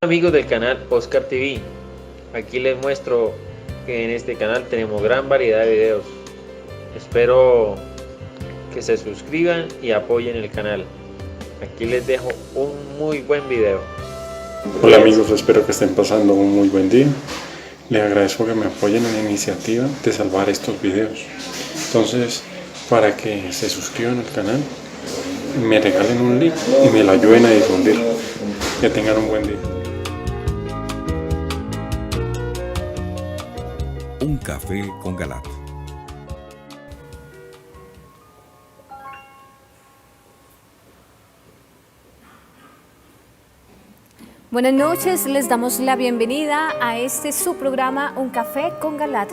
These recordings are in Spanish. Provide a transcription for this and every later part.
Amigos del canal Oscar TV, aquí les muestro que en este canal tenemos gran variedad de videos. Espero que se suscriban y apoyen el canal. Aquí les dejo un muy buen video. Hola amigos, espero que estén pasando un muy buen día. Les agradezco que me apoyen en la iniciativa de salvar estos videos. Entonces, para que se suscriban al canal, me regalen un like y me lo ayuden a difundir. Que tengan un buen día. Un café con Galat. Buenas noches, les damos la bienvenida a este su programa Un Café con Galat.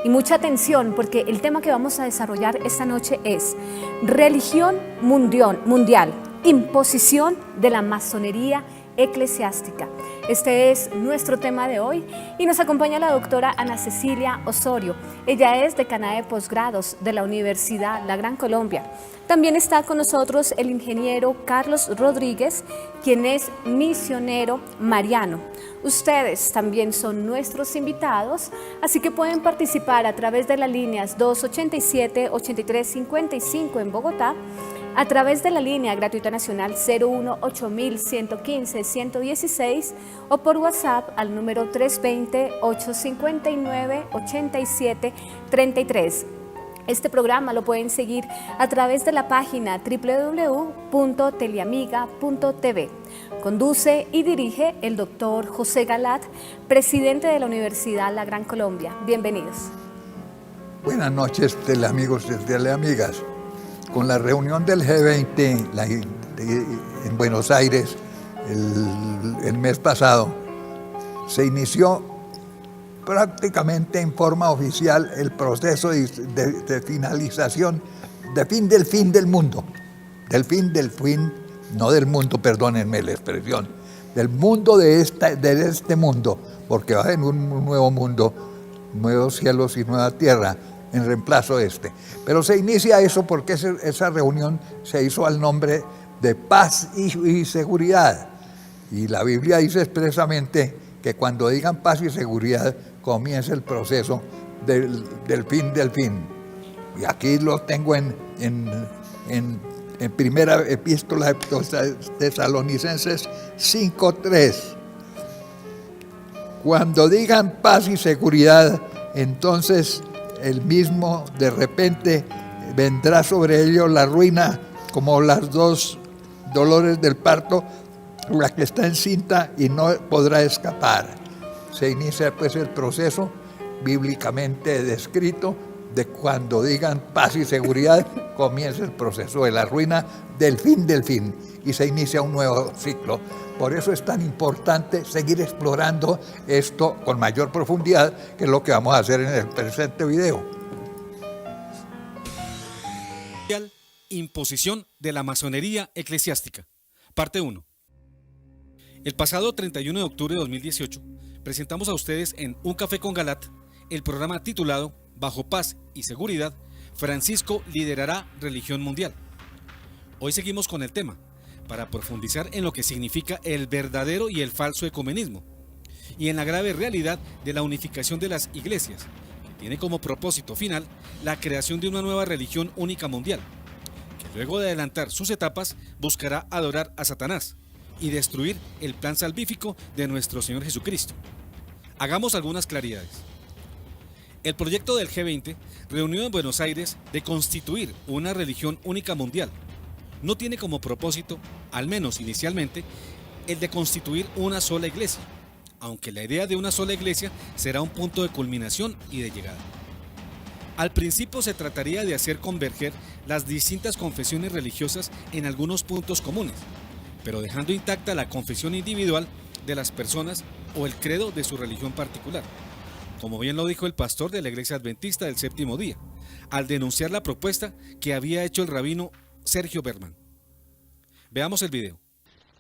Y mucha atención porque el tema que vamos a desarrollar esta noche es religión mundial, imposición de la masonería eclesiástica. Este es nuestro tema de hoy y nos acompaña la doctora Ana Cecilia Osorio. Ella es decana de posgrados de la Universidad La Gran Colombia. También está con nosotros el ingeniero Carlos Rodríguez, quien es misionero mariano. Ustedes también son nuestros invitados, así que pueden participar a través de las líneas 287-8355 en Bogotá, a través de la línea gratuita nacional 018-115-116 o por WhatsApp al número 320-859-8733. Este programa lo pueden seguir a través de la página www.teleamiga.tv. Conduce y dirige el doctor José Galat, presidente de la Universidad La Gran Colombia. Bienvenidos. Buenas noches, teleamigos y teleamigas. Con la reunión del G20 en Buenos Aires el mes pasado, se inició prácticamente en forma oficial el proceso de finalización, fin del mundo, no del mundo, perdónenme la expresión, del mundo de este mundo, porque va en un nuevo mundo, nuevos cielos y nueva tierra, en reemplazo de este. Pero se inicia eso porque esa reunión se hizo al nombre de paz y seguridad. Y la Biblia dice expresamente que cuando digan paz y seguridad comienza el proceso del fin. Y aquí lo tengo en primera epístola de Tesalonicenses 5:3. Cuando digan paz y seguridad, entonces el mismo de repente vendrá sobre ellos la ruina, como las dos dolores del parto, la que está encinta y no podrá escapar. Se inicia pues el proceso bíblicamente descrito de cuando digan paz y seguridad, comienza el proceso de la ruina del fin y se inicia un nuevo ciclo. Por eso es tan importante seguir explorando esto con mayor profundidad, que es lo que vamos a hacer en el presente video. Imposición de la masonería eclesiástica. Parte 1. El pasado 31 de octubre de 2018 presentamos a ustedes en Un Café con Galat el programa titulado Bajo paz y seguridad, Francisco liderará religión mundial. Hoy seguimos con el tema, para profundizar en lo que significa el verdadero y el falso ecumenismo, y en la grave realidad de la unificación de las iglesias, que tiene como propósito final la creación de una nueva religión única mundial, que luego de adelantar sus etapas buscará adorar a Satanás y destruir el plan salvífico de nuestro Señor Jesucristo. Hagamos algunas claridades. El proyecto del G20, reunido en Buenos Aires, de constituir una religión única mundial, no tiene como propósito, al menos inicialmente, el de constituir una sola iglesia, aunque la idea de una sola iglesia será un punto de culminación y de llegada. Al principio se trataría de hacer converger las distintas confesiones religiosas en algunos puntos comunes, pero dejando intacta la confesión individual de las personas o el credo de su religión particular, como bien lo dijo el pastor de la Iglesia Adventista del Séptimo Día, al denunciar la propuesta que había hecho el rabino Sergio Berman. Veamos el video.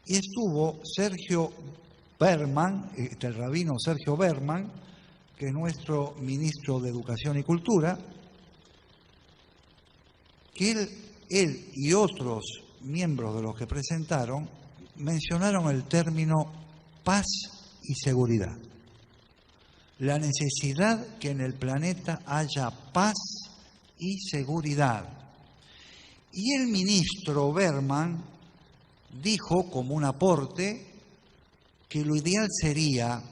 Y estuvo Sergio Berman, el rabino Sergio Berman, que es nuestro ministro de Educación y Cultura, que él y otros miembros de los que presentaron mencionaron el término paz y seguridad. La necesidad que en el planeta haya paz y seguridad. Y el ministro Berman dijo como un aporte que lo ideal sería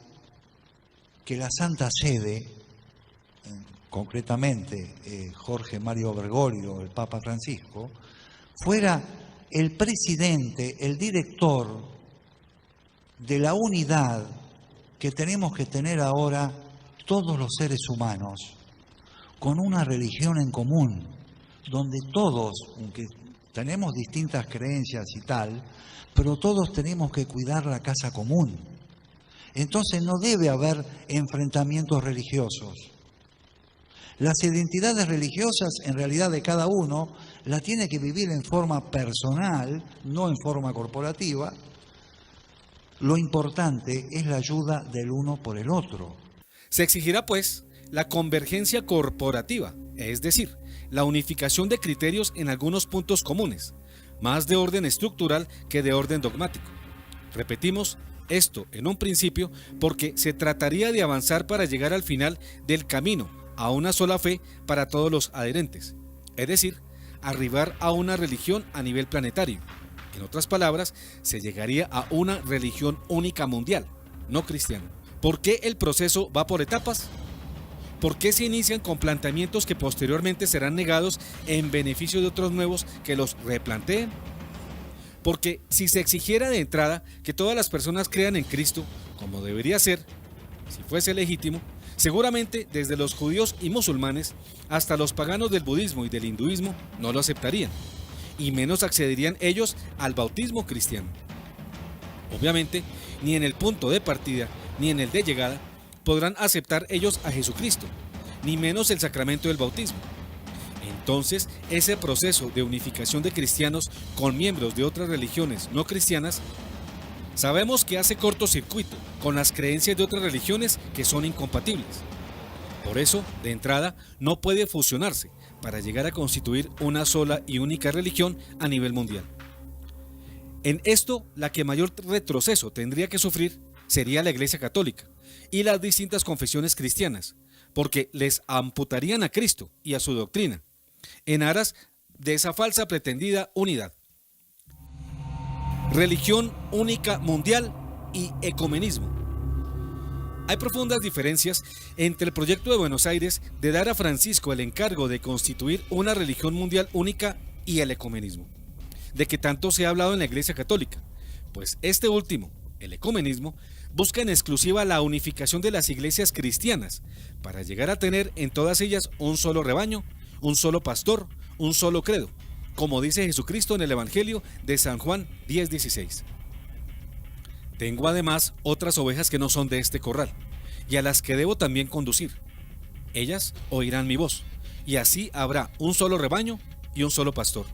que la Santa Sede, concretamente Jorge Mario Bergoglio, el Papa Francisco, fuera el presidente, el director de la unidad que tenemos que tener ahora todos los seres humanos, con una religión en común, donde todos, aunque tenemos distintas creencias y tal, pero todos tenemos que cuidar la casa común. Entonces no debe haber enfrentamientos religiosos. Las identidades religiosas, en realidad de cada uno, la tiene que vivir en forma personal, no en forma corporativa. Lo importante es la ayuda del uno por el otro. Se exigirá, pues, la convergencia corporativa, es decir, la unificación de criterios en algunos puntos comunes, más de orden estructural que de orden dogmático. Repetimos esto en un principio porque se trataría de avanzar para llegar al final del camino a una sola fe para todos los adherentes, es decir, arribar a una religión a nivel planetario. En otras palabras, se llegaría a una religión única mundial, no cristiana. ¿Por qué el proceso va por etapas? ¿Por qué se inician con planteamientos que posteriormente serán negados en beneficio de otros nuevos que los replanteen? Porque si se exigiera de entrada que todas las personas crean en Cristo, como debería ser, si fuese legítimo, seguramente desde los judíos y musulmanes hasta los paganos del budismo y del hinduismo no lo aceptarían, y menos accederían ellos al bautismo cristiano. Obviamente, ni en el punto de partida ni en el de llegada podrán aceptar ellos a Jesucristo, ni menos el sacramento del bautismo. Entonces, ese proceso de unificación de cristianos con miembros de otras religiones no cristianas, sabemos que hace cortocircuito con las creencias de otras religiones que son incompatibles. Por eso, de entrada, no puede fusionarse para llegar a constituir una sola y única religión a nivel mundial. En esto, la que mayor retroceso tendría que sufrir sería la Iglesia Católica y las distintas confesiones cristianas, porque les amputarían a Cristo y a su doctrina, en aras de esa falsa pretendida unidad. Religión única mundial y ecumenismo. Hay profundas diferencias entre el proyecto de Buenos Aires de dar a Francisco el encargo de constituir una religión mundial única y el ecumenismo, de que tanto se ha hablado en la Iglesia Católica, pues este último, el ecumenismo, busca en exclusiva la unificación de las iglesias cristianas para llegar a tener en todas ellas un solo rebaño, un solo pastor, un solo credo, como dice Jesucristo en el Evangelio de San Juan 10:16. Tengo además otras ovejas que no son de este corral, y a las que debo también conducir. Ellas oirán mi voz, y así habrá un solo rebaño y un solo pastor.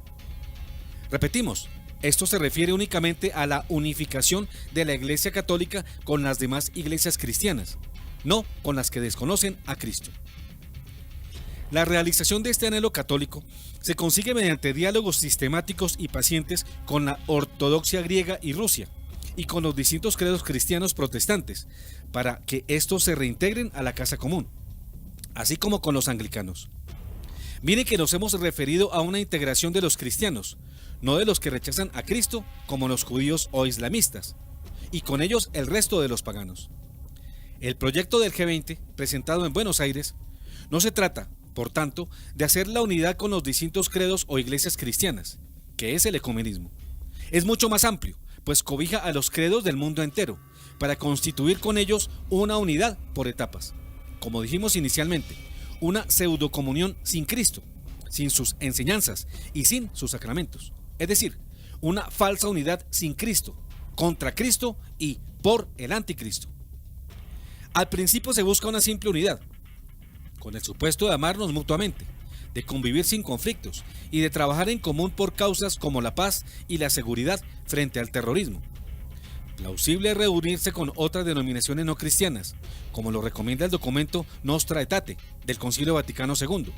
Repetimos, esto se refiere únicamente a la unificación de la Iglesia Católica con las demás iglesias cristianas, no con las que desconocen a Cristo. La realización de este anhelo católico se consigue mediante diálogos sistemáticos y pacientes con la ortodoxia griega y Rusia, y con los distintos credos cristianos protestantes, para que estos se reintegren a la casa común, así como con los anglicanos. Miren que nos hemos referido a una integración de los cristianos, no de los que rechazan a Cristo como los judíos o islamistas, y con ellos el resto de los paganos. El proyecto del G20, presentado en Buenos Aires, no se trata, por tanto, de hacer la unidad con los distintos credos o iglesias cristianas, que es el ecumenismo. Es mucho más amplio, pues cobija a los credos del mundo entero, para constituir con ellos una unidad por etapas. Como dijimos inicialmente, una pseudocomunión sin Cristo, sin sus enseñanzas y sin sus sacramentos. Es decir, una falsa unidad sin Cristo, contra Cristo y por el anticristo. Al principio se busca una simple unidad, con el supuesto de amarnos mutuamente, de convivir sin conflictos y de trabajar en común por causas como la paz y la seguridad frente al terrorismo. Plausible reunirse con otras denominaciones no cristianas, como lo recomienda el documento Nostra Aetate del Concilio Vaticano II,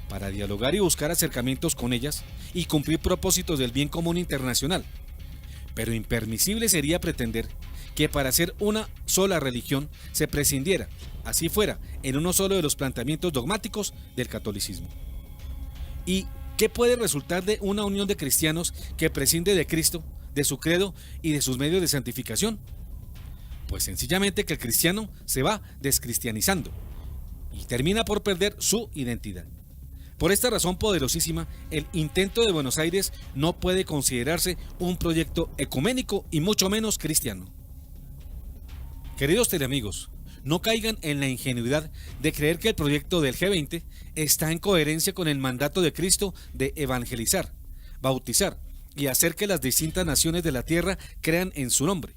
para dialogar y buscar acercamientos con ellas y cumplir propósitos del bien común internacional. Pero impermisible sería pretender que para ser una sola religión se prescindiera, así fuera, en uno solo de los planteamientos dogmáticos del catolicismo. ¿Y qué puede resultar de una unión de cristianos que prescinde de Cristo, de su credo y de sus medios de santificación? Pues sencillamente que el cristiano se va descristianizando y termina por perder su identidad. Por esta razón poderosísima, el intento de Buenos Aires no puede considerarse un proyecto ecuménico y mucho menos cristiano. Queridos teleamigos, no caigan en la ingenuidad de creer que el proyecto del G20 está en coherencia con el mandato de Cristo de evangelizar, bautizar y hacer que las distintas naciones de la tierra crean en su nombre,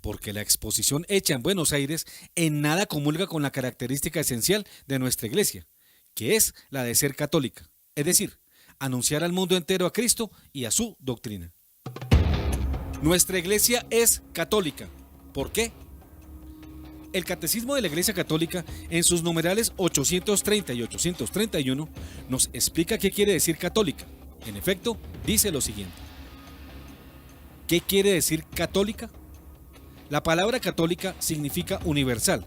porque la exposición hecha en Buenos Aires en nada comulga con la característica esencial de nuestra iglesia, que es la de ser católica, es decir, anunciar al mundo entero a Cristo y a su doctrina. Nuestra iglesia es católica. ¿Por qué? El Catecismo de la Iglesia Católica, en sus numerales 830 y 831, nos explica qué quiere decir católica. En efecto, dice lo siguiente. ¿Qué quiere decir católica? La palabra católica significa universal,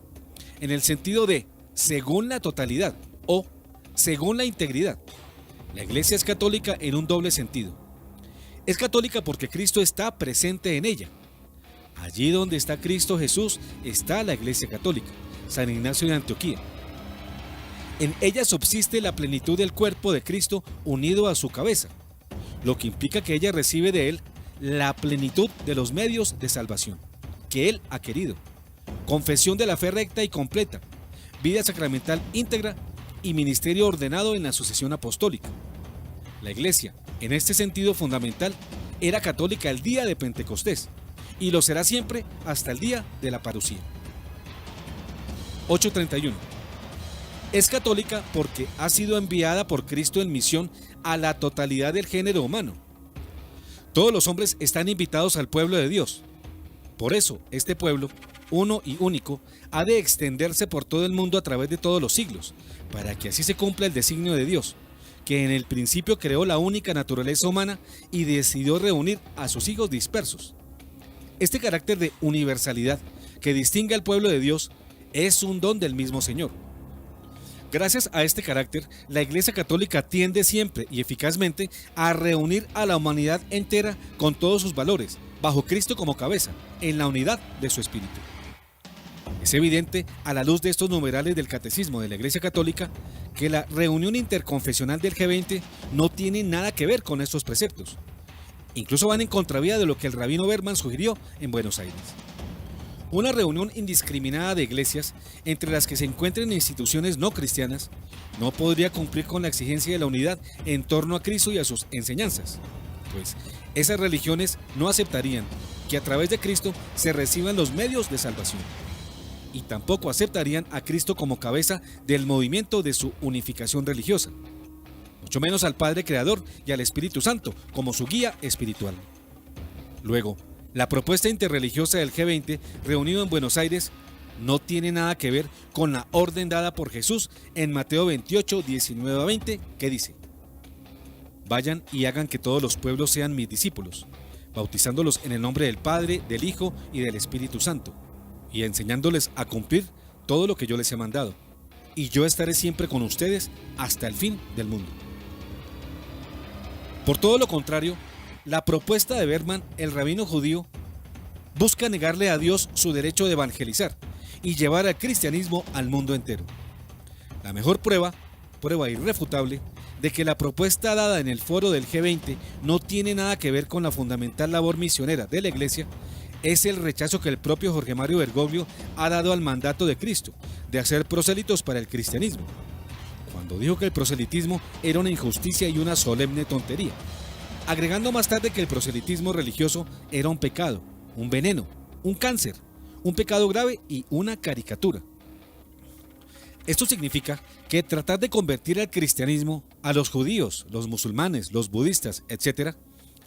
en el sentido de según la totalidad o según la integridad. La Iglesia es católica en un doble sentido. Es católica porque Cristo está presente en ella. Allí donde está Cristo Jesús está la Iglesia Católica, San Ignacio de Antioquía. En ella subsiste la plenitud del cuerpo de Cristo unido a su cabeza, lo que implica que ella recibe de él la plenitud de los medios de salvación que él ha querido: confesión de la fe recta y completa, vida sacramental íntegra y ministerio ordenado en la sucesión apostólica. La Iglesia, en este sentido fundamental, era católica el día de Pentecostés y lo será siempre hasta el día de la parucía. 8:31. Es católica porque ha sido enviada por Cristo en misión a la totalidad del género humano. Todos los hombres están invitados al pueblo de Dios. Por eso, este pueblo, uno y único, ha de extenderse por todo el mundo a través de todos los siglos, para que así se cumpla el designio de Dios, que en el principio creó la única naturaleza humana y decidió reunir a sus hijos dispersos. Este carácter de universalidad que distingue al pueblo de Dios es un don del mismo Señor. Gracias a este carácter, la Iglesia Católica tiende siempre y eficazmente a reunir a la humanidad entera con todos sus valores, bajo Cristo como cabeza, en la unidad de su espíritu. Es evidente, a la luz de estos numerales del Catecismo de la Iglesia Católica, que la reunión interconfesional del G20 no tiene nada que ver con estos preceptos. Incluso van en contravía de lo que el rabino Berman sugirió en Buenos Aires. Una reunión indiscriminada de iglesias, entre las que se encuentren instituciones no cristianas, no podría cumplir con la exigencia de la unidad en torno a Cristo y a sus enseñanzas, pues esas religiones no aceptarían que a través de Cristo se reciban los medios de salvación, y tampoco aceptarían a Cristo como cabeza del movimiento de su unificación religiosa, mucho menos al Padre Creador y al Espíritu Santo como su guía espiritual. Luego, la propuesta interreligiosa del G20 reunido en Buenos Aires no tiene nada que ver con la orden dada por Jesús en Mateo 28, 19 a 20, que dice: vayan y hagan que todos los pueblos sean mis discípulos, bautizándolos en el nombre del Padre, del Hijo y del Espíritu Santo, y enseñándoles a cumplir todo lo que yo les he mandado, y yo estaré siempre con ustedes hasta el fin del mundo. Por todo lo contrario, la propuesta de Berman, el rabino judío, busca negarle a Dios su derecho de evangelizar y llevar al cristianismo al mundo entero. La mejor prueba irrefutable, de que la propuesta dada en el foro del G20 no tiene nada que ver con la fundamental labor misionera de la Iglesia, es el rechazo que el propio Jorge Mario Bergoglio ha dado al mandato de Cristo de hacer prosélitos para el cristianismo, cuando dijo que el proselitismo era una injusticia y una solemne tontería, agregando más tarde que el proselitismo religioso era un pecado, un veneno, un cáncer, un pecado grave y una caricatura. Esto significa que tratar de convertir al cristianismo, a los judíos, los musulmanes, los budistas, etc.,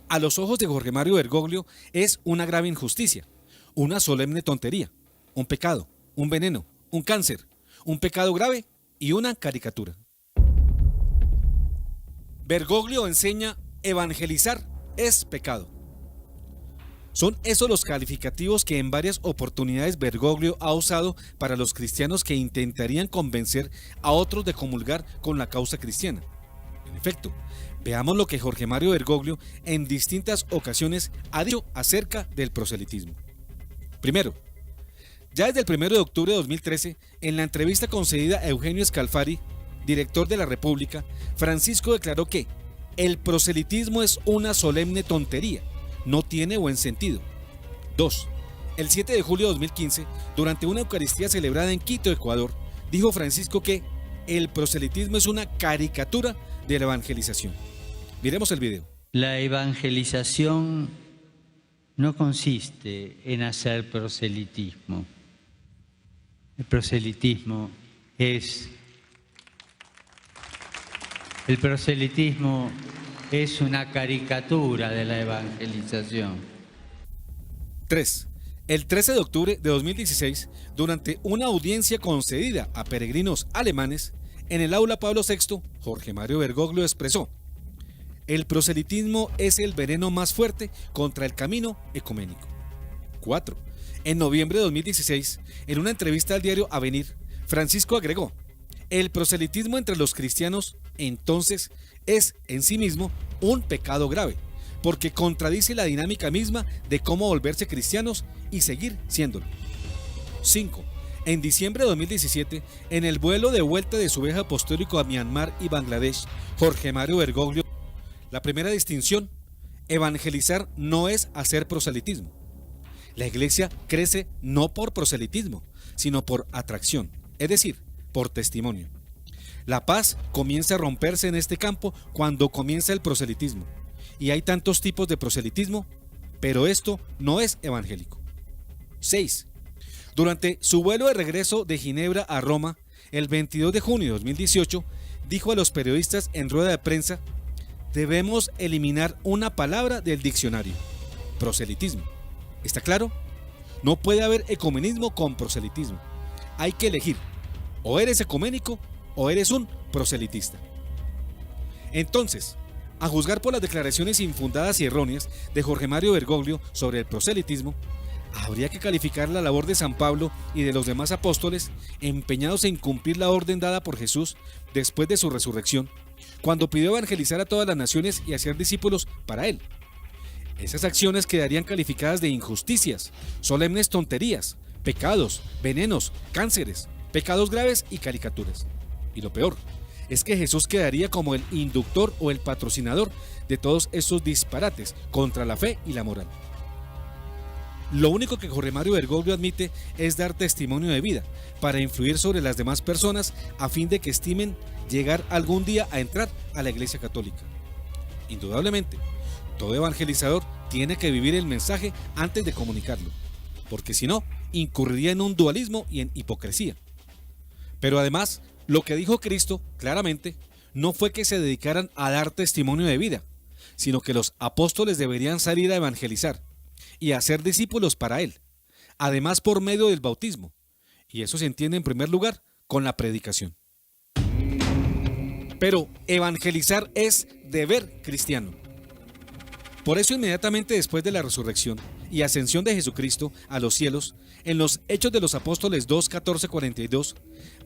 a los ojos de Jorge Mario Bergoglio es una grave injusticia, una solemne tontería, un pecado, un veneno, un cáncer, un pecado grave y una caricatura. Bergoglio enseña: evangelizar es pecado. Son esos los calificativos que en varias oportunidades Bergoglio ha usado para los cristianos que intentarían convencer a otros de comulgar con la causa cristiana. En efecto, veamos lo que Jorge Mario Bergoglio en distintas ocasiones ha dicho acerca del proselitismo. Primero, ya desde el 1 de octubre de 2013, en la entrevista concedida a Eugenio Scalfari, director de La República, Francisco declaró que el proselitismo es una solemne tontería, no tiene buen sentido. 2. El 7 de julio de 2015, durante una Eucaristía celebrada en Quito, Ecuador, dijo Francisco que el proselitismo es una caricatura de la evangelización. Miremos el video. La evangelización no consiste en hacer proselitismo. El proselitismo es una caricatura de la evangelización. 3. El 13 de octubre de 2016, durante una audiencia concedida a peregrinos alemanes, en el aula Pablo VI, Jorge Mario Bergoglio expresó: el proselitismo es el veneno más fuerte contra el camino ecuménico. 4. En noviembre de 2016, en una entrevista al diario Avenir, Francisco agregó: el proselitismo entre los cristianos, entonces, es en sí mismo un pecado grave, porque contradice la dinámica misma de cómo volverse cristianos y seguir siéndolo. 5. En diciembre de 2017, en el vuelo de vuelta de su viaje apostólico a Myanmar y Bangladesh, Jorge Mario Bergoglio, la primera distinción: evangelizar no es hacer proselitismo. La iglesia crece no por proselitismo, sino por atracción, es decir, por testimonio. La paz comienza a romperse en este campo cuando comienza el proselitismo. Y hay tantos tipos de proselitismo, pero esto no es evangélico. 6. Durante su vuelo de regreso de Ginebra a Roma, el 22 de junio de 2018, dijo a los periodistas en rueda de prensa: debemos eliminar una palabra del diccionario: proselitismo. ¿Está claro? No puede haber ecumenismo con proselitismo. Hay que elegir: o eres ecuménico o eres un proselitista. Entonces, a juzgar por las declaraciones infundadas y erróneas de Jorge Mario Bergoglio sobre el proselitismo, habría que calificar la labor de San Pablo y de los demás apóstoles empeñados en cumplir la orden dada por Jesús después de su resurrección, cuando pidió evangelizar a todas las naciones y hacer discípulos para él. Esas acciones quedarían calificadas de injusticias, solemnes tonterías, pecados, venenos, cánceres, pecados graves y caricaturas. Y lo peor es que Jesús quedaría como el inductor o el patrocinador de todos esos disparates contra la fe y la moral. Lo único que Jorge Mario Bergoglio admite es dar testimonio de vida para influir sobre las demás personas a fin de que estimen llegar algún día a entrar a la Iglesia Católica. Indudablemente, todo evangelizador tiene que vivir el mensaje antes de comunicarlo, porque si no, incurriría en un dualismo y en hipocresía. Pero además, lo que dijo Cristo claramente no fue que se dedicaran a dar testimonio de vida, sino que los apóstoles deberían salir a evangelizar y a hacer discípulos para él, además por medio del bautismo, y eso se entiende en primer lugar con la predicación. Pero evangelizar es deber cristiano. Por eso, inmediatamente después de la resurrección y ascensión de Jesucristo a los cielos, en los Hechos de los Apóstoles 2, 14, 42,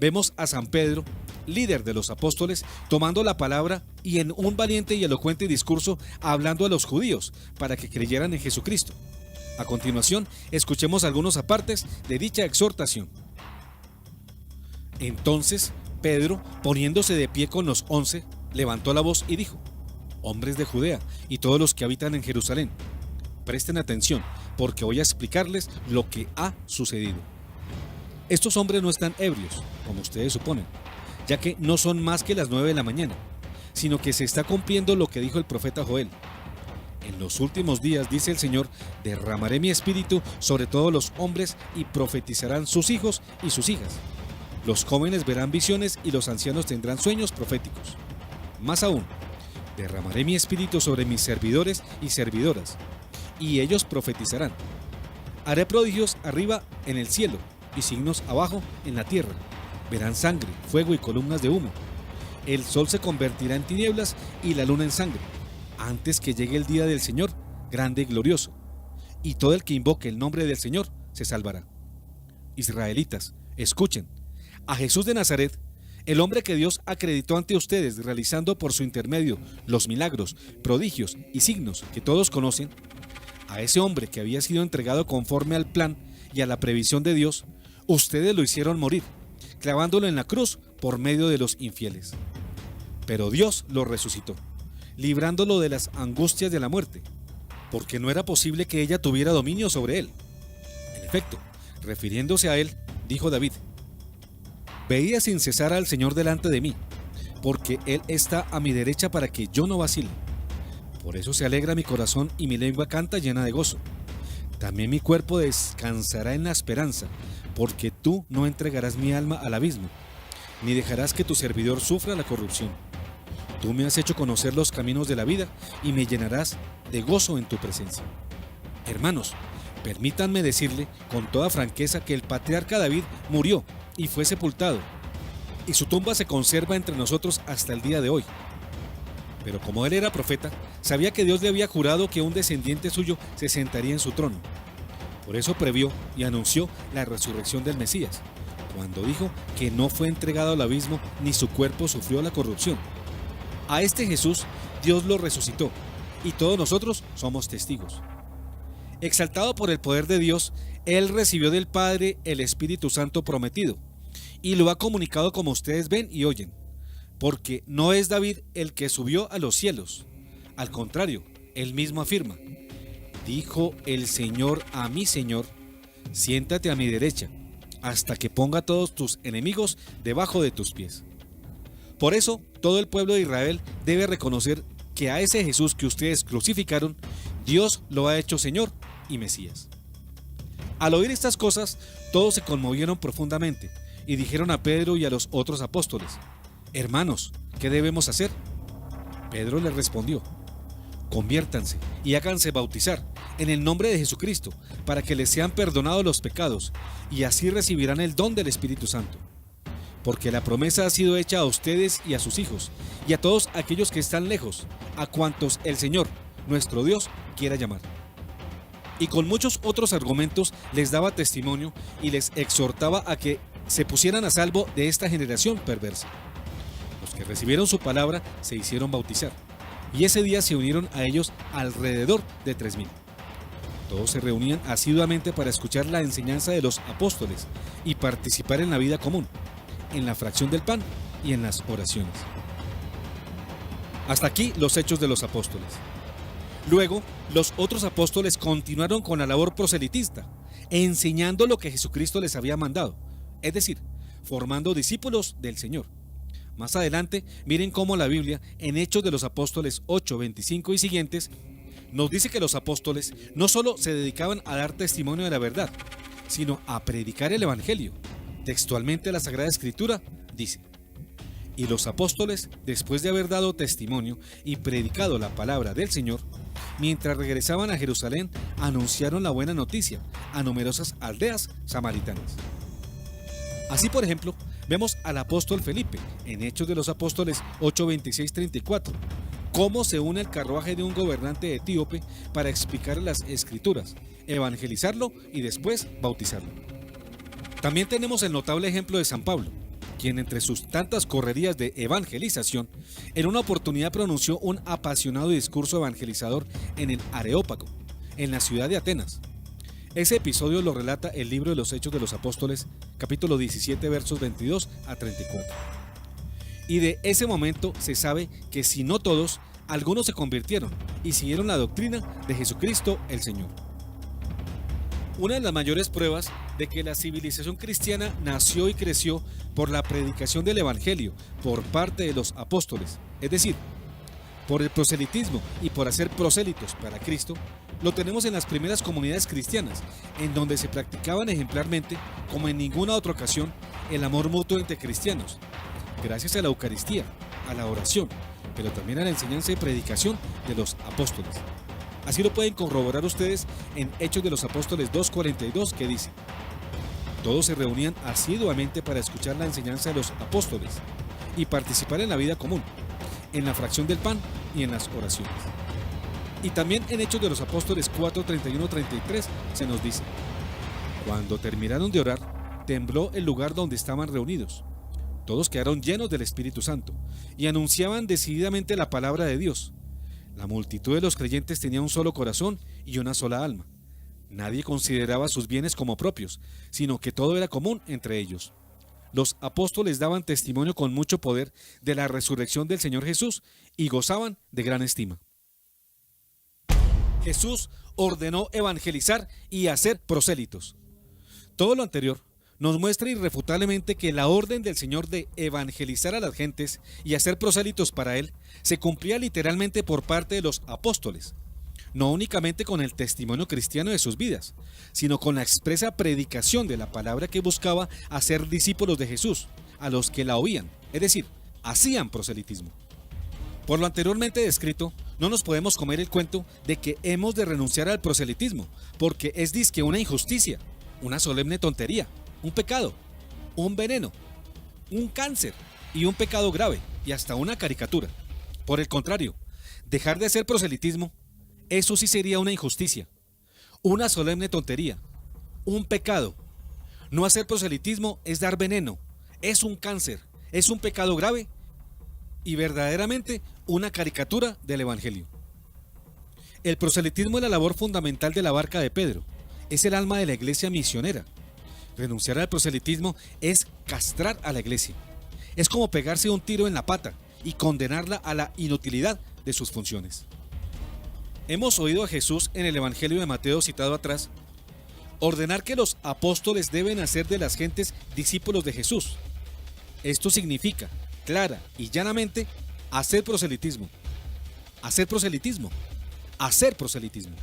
vemos a San Pedro, líder de los apóstoles, tomando la palabra y en un valiente y elocuente discurso hablando a los judíos para que creyeran en Jesucristo. A continuación, escuchemos algunos apartes de dicha exhortación. Entonces, Pedro, poniéndose de pie con los 11, levantó la voz y dijo: hombres de Judea y todos los que habitan en Jerusalén, presten atención, porque voy a explicarles lo que ha sucedido. Estos hombres no están ebrios, como ustedes suponen, ya que no son más que las 9 de la mañana, sino que se está cumpliendo lo que dijo el profeta Joel. En los últimos días, dice el Señor, derramaré mi espíritu sobre todos los hombres y profetizarán sus hijos y sus hijas. Los jóvenes verán visiones y los ancianos tendrán sueños proféticos. Más aún, derramaré mi espíritu sobre mis servidores y servidoras, y ellos profetizarán. Haré prodigios arriba en el cielo y signos abajo en la tierra. Verán sangre, fuego y columnas de humo. El sol se convertirá en tinieblas y la luna en sangre, antes que llegue el día del Señor, grande y glorioso. y todo el que invoque el nombre del Señor se salvará. Israelitas, escuchen, a Jesús de Nazaret, el hombre que Dios acreditó ante ustedes realizando por su intermedio los milagros, prodigios y signos que todos conocen, a ese hombre que había sido entregado conforme al plan y a la previsión de Dios, ustedes lo hicieron morir, clavándolo en la cruz por medio de los infieles. Pero Dios lo resucitó, librándolo de las angustias de la muerte, porque no era posible que ella tuviera dominio sobre él. En efecto, refiriéndose a él, dijo David: veía sin cesar al Señor delante de mí, porque Él está a mi derecha para que yo no vacile. Por eso se alegra mi corazón y mi lengua canta llena de gozo. También mi cuerpo descansará en la esperanza, porque tú no entregarás mi alma al abismo, ni dejarás que tu servidor sufra la corrupción. Tú me has hecho conocer los caminos de la vida y me llenarás de gozo en tu presencia. Hermanos, permítanme decirle con toda franqueza que el patriarca David murió y fue sepultado, y su tumba se conserva entre nosotros hasta el día de hoy. Pero como él era profeta, sabía que Dios le había jurado que un descendiente suyo se sentaría en su trono. Por eso previó y anunció la resurrección del Mesías, cuando dijo que no fue entregado al abismo ni su cuerpo sufrió la corrupción. A este Jesús Dios lo resucitó, y todos nosotros somos testigos. Exaltado por el poder de Dios, Él recibió del Padre el Espíritu Santo prometido, y lo ha comunicado como ustedes ven y oyen, porque no es David el que subió a los cielos. Al contrario, él mismo afirma: dijo el Señor a mi Señor, siéntate a mi derecha, hasta que ponga a todos tus enemigos debajo de tus pies. Por eso, todo el pueblo de Israel debe reconocer que a ese Jesús que ustedes crucificaron, Dios lo ha hecho Señor y Mesías. Al oír estas cosas, todos se conmovieron profundamente y dijeron a Pedro y a los otros apóstoles: hermanos, ¿qué debemos hacer? Pedro les respondió: conviértanse y háganse bautizar en el nombre de Jesucristo para que les sean perdonados los pecados, y así recibirán el don del Espíritu Santo. Porque la promesa ha sido hecha a ustedes y a sus hijos, y a todos aquellos que están lejos, a cuantos el Señor, nuestro Dios, quiera llamar. Y con muchos otros argumentos les daba testimonio y les exhortaba a que se pusieran a salvo de esta generación perversa. Los que recibieron su palabra se hicieron bautizar, y ese día se unieron a ellos alrededor de 3000. Todos se reunían asiduamente para escuchar la enseñanza de los apóstoles y participar en la vida común, en la fracción del pan y en las oraciones. Hasta aquí los hechos de los apóstoles. Luego, los otros apóstoles continuaron con la labor proselitista, enseñando lo que Jesucristo les había mandado, es decir, formando discípulos del Señor. Más adelante, miren cómo la Biblia, en Hechos de los Apóstoles 8, 25 y siguientes, nos dice que los apóstoles no solo se dedicaban a dar testimonio de la verdad, sino a predicar el Evangelio. Textualmente la Sagrada Escritura dice: y los apóstoles, después de haber dado testimonio y predicado la palabra del Señor, mientras regresaban a Jerusalén, anunciaron la buena noticia a numerosas aldeas samaritanas. Así, por ejemplo, vemos al apóstol Felipe, en Hechos de los Apóstoles 8, 26, 34, cómo se une al carruaje de un gobernante etíope para explicar las Escrituras, evangelizarlo y después bautizarlo. También tenemos el notable ejemplo de San Pablo, quien entre sus tantas correrías de evangelización, en una oportunidad pronunció un apasionado discurso evangelizador en el Areópago, en la ciudad de Atenas. Ese episodio lo relata el libro de los Hechos de los Apóstoles, capítulo 17, versos 22 a 34. Y de ese momento se sabe que si no todos, algunos se convirtieron y siguieron la doctrina de Jesucristo el Señor. Una de las mayores pruebas de que la civilización cristiana nació y creció por la predicación del Evangelio por parte de los apóstoles, es decir, por el proselitismo y por hacer prosélitos para Cristo, lo tenemos en las primeras comunidades cristianas, en donde se practicaban ejemplarmente, como en ninguna otra ocasión, el amor mutuo entre cristianos, gracias a la Eucaristía, a la oración, pero también a la enseñanza y predicación de los apóstoles. Así lo pueden corroborar ustedes en Hechos de los Apóstoles 2:42, que dice: todos se reunían asiduamente para escuchar la enseñanza de los apóstoles y participar en la vida común, en la fracción del pan y en las oraciones. Y también en Hechos de los Apóstoles 4, 31, 33 se nos dice: cuando terminaron de orar, tembló el lugar donde estaban reunidos. Todos quedaron llenos del Espíritu Santo y anunciaban decididamente la palabra de Dios. La multitud de los creyentes tenía un solo corazón y una sola alma. Nadie consideraba sus bienes como propios, sino que todo era común entre ellos. Los apóstoles daban testimonio con mucho poder de la resurrección del Señor Jesús y gozaban de gran estima. Jesús ordenó evangelizar y hacer prosélitos. Todo lo anterior nos muestra irrefutablemente que la orden del Señor de evangelizar a las gentes y hacer prosélitos para Él se cumplía literalmente por parte de los apóstoles, no únicamente con el testimonio cristiano de sus vidas, sino con la expresa predicación de la palabra que buscaba hacer discípulos de Jesús, a los que la oían, es decir, hacían proselitismo. Por lo anteriormente descrito, no nos podemos comer el cuento de que hemos de renunciar al proselitismo, porque es dizque una injusticia, una solemne tontería, un pecado, un veneno, un cáncer y un pecado grave y hasta una caricatura. Por el contrario, dejar de hacer proselitismo, eso sí sería una injusticia, una solemne tontería, un pecado. No hacer proselitismo es dar veneno, es un cáncer, es un pecado grave y verdaderamente una caricatura del Evangelio. El proselitismo es la labor fundamental de la barca de Pedro, es el alma de la iglesia misionera. Renunciar al proselitismo es castrar a la iglesia. Es como pegarse un tiro en la pata y condenarla a la inutilidad de sus funciones. Hemos oído a Jesús en el Evangelio de Mateo citado atrás ordenar que los apóstoles deben hacer de las gentes discípulos de Jesús. Esto significa, clara y llanamente, hacer proselitismo. Hacer proselitismo. Hacer proselitismo.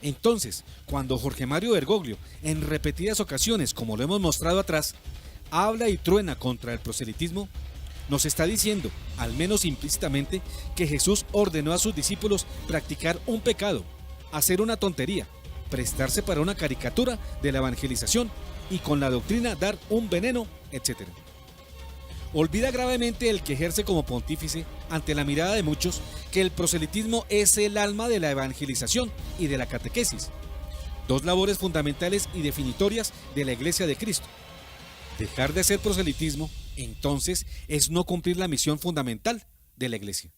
Entonces, cuando Jorge Mario Bergoglio, en repetidas ocasiones, como lo hemos mostrado atrás, habla y truena contra el proselitismo, nos está diciendo, al menos implícitamente, que Jesús ordenó a sus discípulos practicar un pecado, hacer una tontería, prestarse para una caricatura de la evangelización y con la doctrina dar un veneno, etc. Olvida gravemente el que ejerce como pontífice, ante la mirada de muchos, que el proselitismo es el alma de la evangelización y de la catequesis, dos labores fundamentales y definitorias de la Iglesia de Cristo. Dejar de hacer proselitismo, entonces, es no cumplir la misión fundamental de la Iglesia.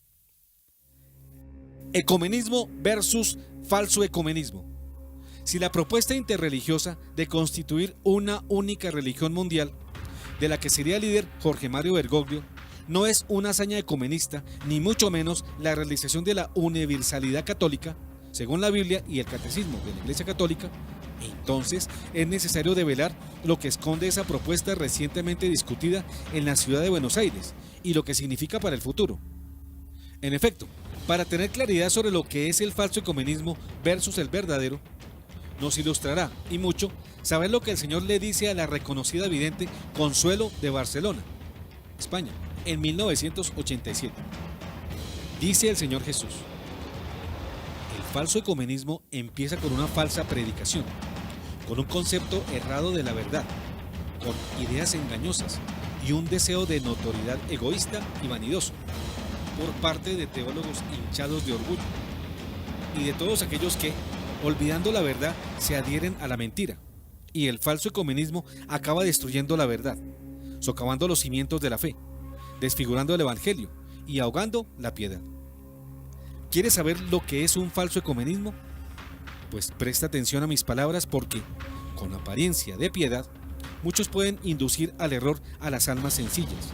Ecumenismo versus falso ecumenismo. Si la propuesta interreligiosa de constituir una única religión mundial, de la que sería líder Jorge Mario Bergoglio, no es una hazaña ecumenista, ni mucho menos la realización de la universalidad católica, según la Biblia y el Catecismo de la Iglesia Católica, entonces es necesario develar lo que esconde esa propuesta recientemente discutida en la ciudad de Buenos Aires y lo que significa para el futuro. En efecto, para tener claridad sobre lo que es el falso ecumenismo versus el verdadero, nos ilustrará, y mucho, saber lo que el Señor le dice a la reconocida vidente Consuelo de Barcelona, España, en 1987. Dice el Señor Jesús: el falso ecumenismo empieza con una falsa predicación, con un concepto errado de la verdad, con ideas engañosas y un deseo de notoriedad egoísta y vanidoso por parte de teólogos hinchados de orgullo y de todos aquellos que, olvidando la verdad, se adhieren a la mentira, y el falso ecumenismo acaba destruyendo la verdad, socavando los cimientos de la fe, desfigurando el evangelio y ahogando la piedad. ¿Quieres saber lo que es un falso ecumenismo? Pues presta atención a mis palabras, porque, con apariencia de piedad, muchos pueden inducir al error a las almas sencillas.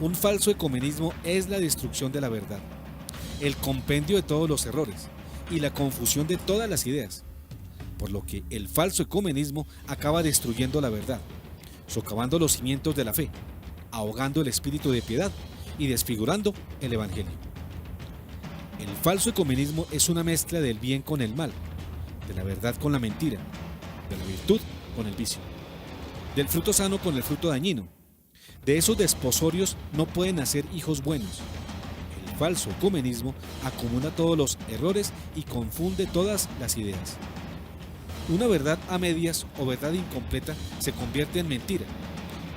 Un falso ecumenismo es la destrucción de la verdad, el compendio de todos los errores y la confusión de todas las ideas, por lo que el falso ecumenismo acaba destruyendo la verdad, socavando los cimientos de la fe, ahogando el espíritu de piedad y desfigurando el evangelio. El falso ecumenismo es una mezcla del bien con el mal, de la verdad con la mentira, de la virtud con el vicio, del fruto sano con el fruto dañino. De esos desposorios no pueden nacer hijos buenos. El falso ecumenismo acumula todos los errores y confunde todas las ideas. Una verdad a medias o verdad incompleta se convierte en mentira,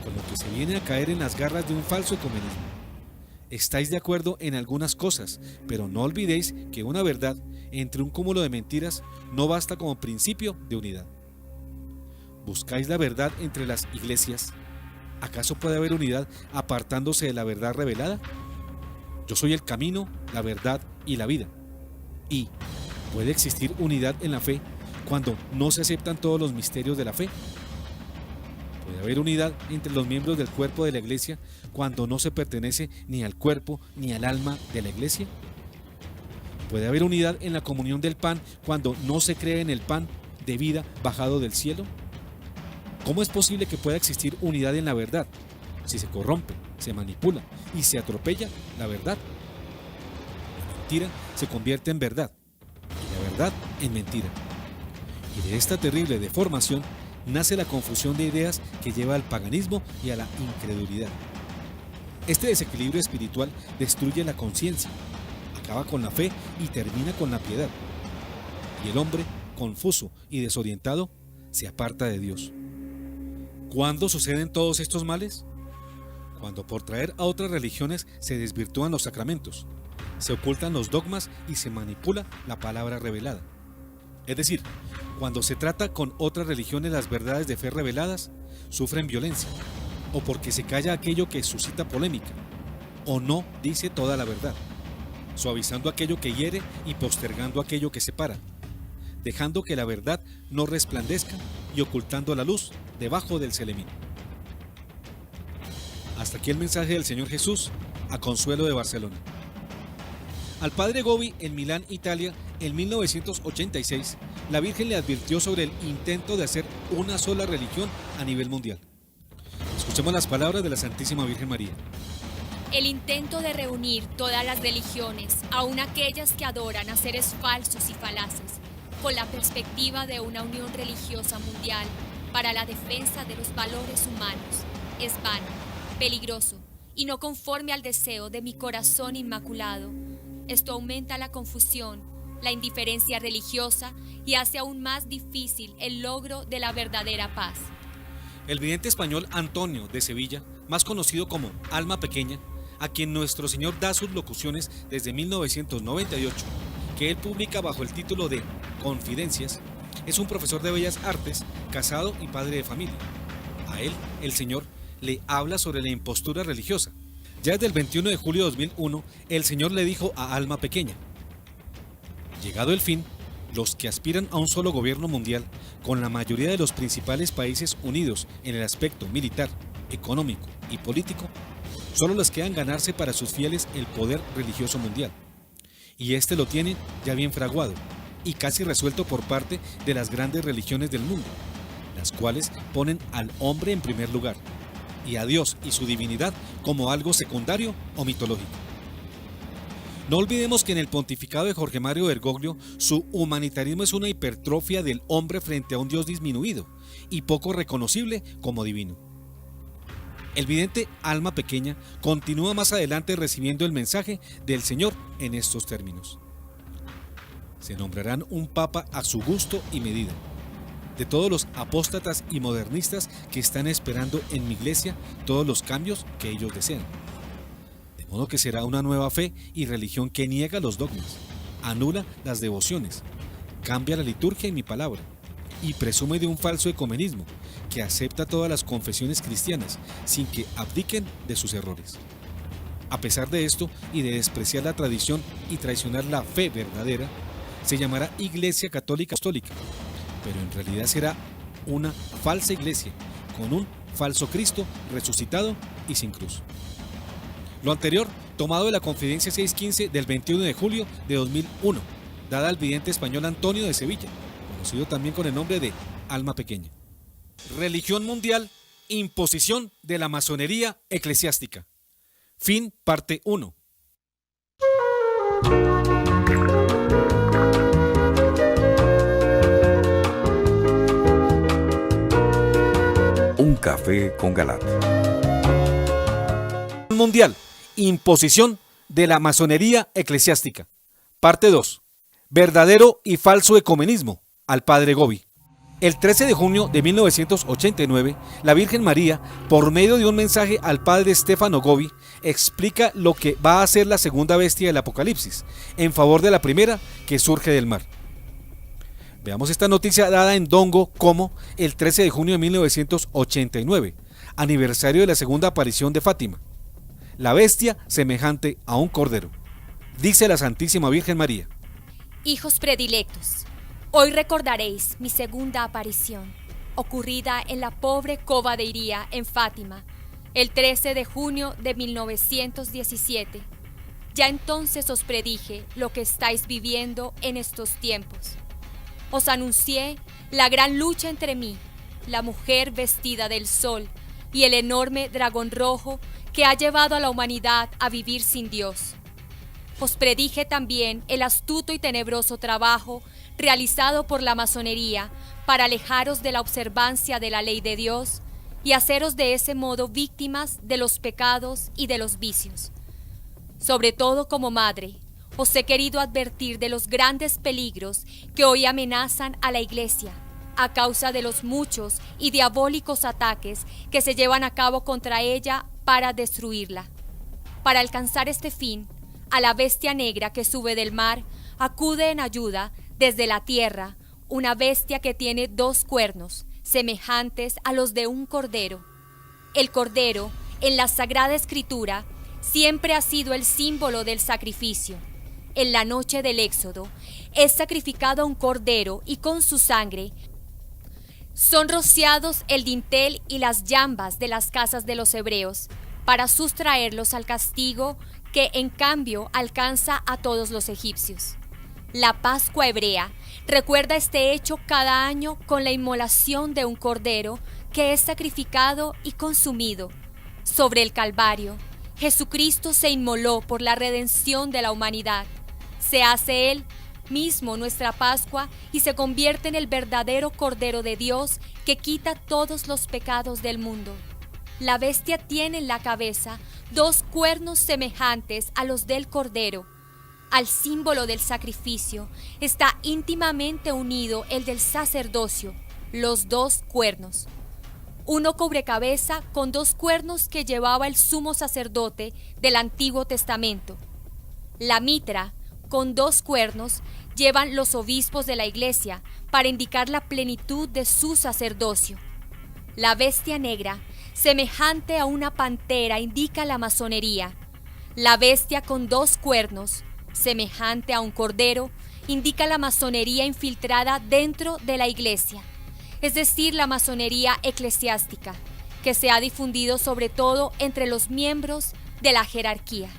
con lo que se viene a caer en las garras de un falso ecumenismo. Estáis de acuerdo en algunas cosas, pero no olvidéis que una verdad entre un cúmulo de mentiras no basta como principio de unidad. ¿Buscáis la verdad entre las iglesias? ¿Acaso puede haber unidad apartándose de la verdad revelada? Yo soy el camino, la verdad y la vida. ¿Y puede existir unidad en la fe cuando no se aceptan todos los misterios de la fe? ¿Puede haber unidad entre los miembros del cuerpo de la iglesia cuando no se pertenece ni al cuerpo ni al alma de la iglesia? ¿Puede haber unidad en la comunión del pan cuando no se cree en el pan de vida bajado del cielo? ¿Cómo es posible que pueda existir unidad en la verdad si se corrompe, se manipula y se atropella la verdad? La mentira se convierte en verdad y la verdad en mentira. Y de esta terrible deformación nace la confusión de ideas que lleva al paganismo y a la incredulidad. Este desequilibrio espiritual destruye la conciencia, acaba con la fe y termina con la piedad. Y el hombre, confuso y desorientado, se aparta de Dios. ¿Cuándo suceden todos estos males? Cuando por traer a otras religiones se desvirtúan los sacramentos, se ocultan los dogmas y se manipula la palabra revelada. Es decir, cuando se trata con otras religiones las verdades de fe reveladas, sufren violencia, o porque se calla aquello que suscita polémica, o no dice toda la verdad, suavizando aquello que hiere y postergando aquello que separa, dejando que la verdad no resplandezca y ocultando la luz debajo del celemín. Hasta aquí el mensaje del Señor Jesús a Consuelo de Barcelona. Al padre Gobi en Milán, Italia, en 1986, la Virgen le advirtió sobre el intento de hacer una sola religión a nivel mundial. Escuchemos las palabras de la Santísima Virgen María. El intento de reunir todas las religiones, aun aquellas que adoran a seres falsos y falaces, con la perspectiva de una unión religiosa mundial para la defensa de los valores humanos, es vano, peligroso y no conforme al deseo de mi corazón inmaculado. Esto aumenta la confusión, la indiferencia religiosa y hace aún más difícil el logro de la verdadera paz. El vidente español Antonio de Sevilla, más conocido como Alma Pequeña, a quien nuestro Señor da sus locuciones desde 1998, que él publica bajo el título de Confidencias, es un profesor de Bellas Artes, casado y padre de familia. A él, el Señor le habla sobre la impostura religiosa. Ya desde el 21 de julio de 2001, el Señor le dijo a Alma Pequeña: llegado el fin, los que aspiran a un solo gobierno mundial, con la mayoría de los principales países unidos en el aspecto militar, económico y político, solo les quedan ganarse para sus fieles el poder religioso mundial. Y este lo tienen ya bien fraguado y casi resuelto por parte de las grandes religiones del mundo, las cuales ponen al hombre en primer lugar y a Dios y su divinidad como algo secundario o mitológico. No olvidemos que en el pontificado de Jorge Mario Bergoglio, su humanitarismo es una hipertrofia del hombre frente a un Dios disminuido y poco reconocible como divino. El vidente Alma Pequeña continúa más adelante recibiendo el mensaje del Señor en estos términos: se nombrarán un papa a su gusto y medida, de todos los apóstatas y modernistas que están esperando en mi iglesia todos los cambios que ellos desean. De modo que será una nueva fe y religión que niega los dogmas, anula las devociones, cambia la liturgia y mi palabra, y presume de un falso ecumenismo que acepta todas las confesiones cristianas sin que abdiquen de sus errores. A pesar de esto y de despreciar la tradición y traicionar la fe verdadera, se llamará Iglesia Católica Apostólica, pero en realidad será una falsa iglesia con un falso Cristo resucitado y sin cruz. Lo anterior tomado de la Confidencia 615 del 21 de julio de 2001, dada al vidente español Antonio de Sevilla, conocido también con el nombre de Alma Pequeña. Religión mundial, imposición de la masonería eclesiástica. Fin, parte 1. Un café con Galat. Mundial, imposición de la masonería eclesiástica. Parte 2. Verdadero y falso ecumenismo, al padre Gobi. El 13 de junio de 1989, la Virgen María, por medio de un mensaje al padre Stefano Gobi, explica lo que va a ser la segunda bestia del Apocalipsis, en favor de la primera que surge del mar. Veamos esta noticia dada en Dongo como el 13 de junio de 1989, aniversario de la segunda aparición de Fátima. La bestia semejante a un cordero. Dice la Santísima Virgen María: Hijos predilectos, hoy recordaréis mi segunda aparición, ocurrida en la pobre cova de Iría, en Fátima, el 13 de junio de 1917. Ya entonces os predije lo que estáis viviendo en estos tiempos. Os anuncié la gran lucha entre mí, la mujer vestida del sol, y el enorme dragón rojo que ha llevado a la humanidad a vivir sin Dios. Os predije también el astuto y tenebroso trabajo realizado por la masonería para alejaros de la observancia de la ley de Dios y haceros de ese modo víctimas de los pecados y de los vicios. Sobre todo como madre, os he querido advertir de los grandes peligros que hoy amenazan a la Iglesia a causa de los muchos y diabólicos ataques que se llevan a cabo contra ella para destruirla. Para alcanzar este fin, a la bestia negra que sube del mar acude en ayuda desde la tierra una bestia que tiene 2 cuernos, semejantes a los de un cordero. El cordero, en la Sagrada Escritura, siempre ha sido el símbolo del sacrificio. En la noche del Éxodo, es sacrificado un cordero y con su sangre son rociados el dintel y las llambas de las casas de los hebreos para sustraerlos al castigo que en cambio alcanza a todos los egipcios. La Pascua hebrea recuerda este hecho cada año con la inmolación de un cordero que es sacrificado y consumido. Sobre el Calvario, Jesucristo se inmoló por la redención de la humanidad. Se hace Él mismo nuestra Pascua y se convierte en el verdadero Cordero de Dios que quita todos los pecados del mundo. La bestia tiene en la cabeza 2 cuernos semejantes a los del cordero. Al símbolo del sacrificio está íntimamente unido el del sacerdocio, los 2 cuernos. Uno cubrecabeza con 2 cuernos que llevaba el sumo sacerdote del Antiguo Testamento. La mitra, con 2 cuernos, llevan los obispos de la Iglesia para indicar la plenitud de su sacerdocio. La bestia negra, semejante a una pantera, indica la masonería. La bestia con 2 cuernos, semejante a un cordero, indica la masonería infiltrada dentro de la Iglesia, es decir, la masonería eclesiástica, que se ha difundido sobre todo entre los miembros de la jerarquía.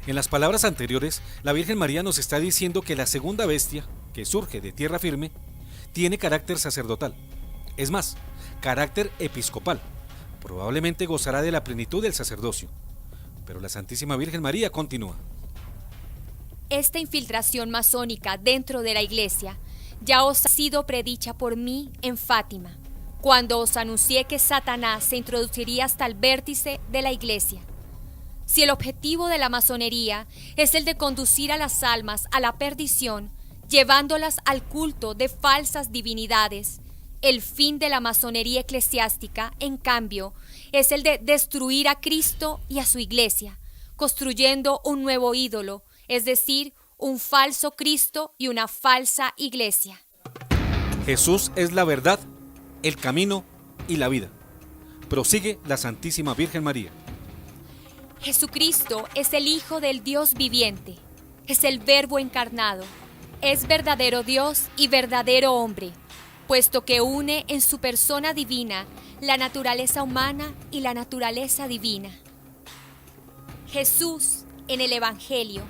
En las palabras anteriores, la Virgen María nos está diciendo que la segunda bestia, que surge de tierra firme, tiene carácter sacerdotal. Es más, carácter episcopal. Probablemente gozará de la plenitud del sacerdocio. Pero la Santísima Virgen María continúa. Esta infiltración masónica dentro de la Iglesia ya os ha sido predicha por mí en Fátima, cuando os anuncié que Satanás se introduciría hasta el vértice de la Iglesia. Si el objetivo de la masonería es el de conducir a las almas a la perdición, llevándolas al culto de falsas divinidades, el fin de la masonería eclesiástica, en cambio, es el de destruir a Cristo y a su Iglesia, construyendo un nuevo ídolo, es decir, un falso Cristo y una falsa Iglesia. Jesús es la verdad, el camino y la vida. Prosigue la Santísima Virgen María. Jesucristo es el Hijo del Dios viviente, es el Verbo encarnado, es verdadero Dios y verdadero hombre, puesto que une en su persona divina la naturaleza humana y la naturaleza divina. Jesús, en el Evangelio,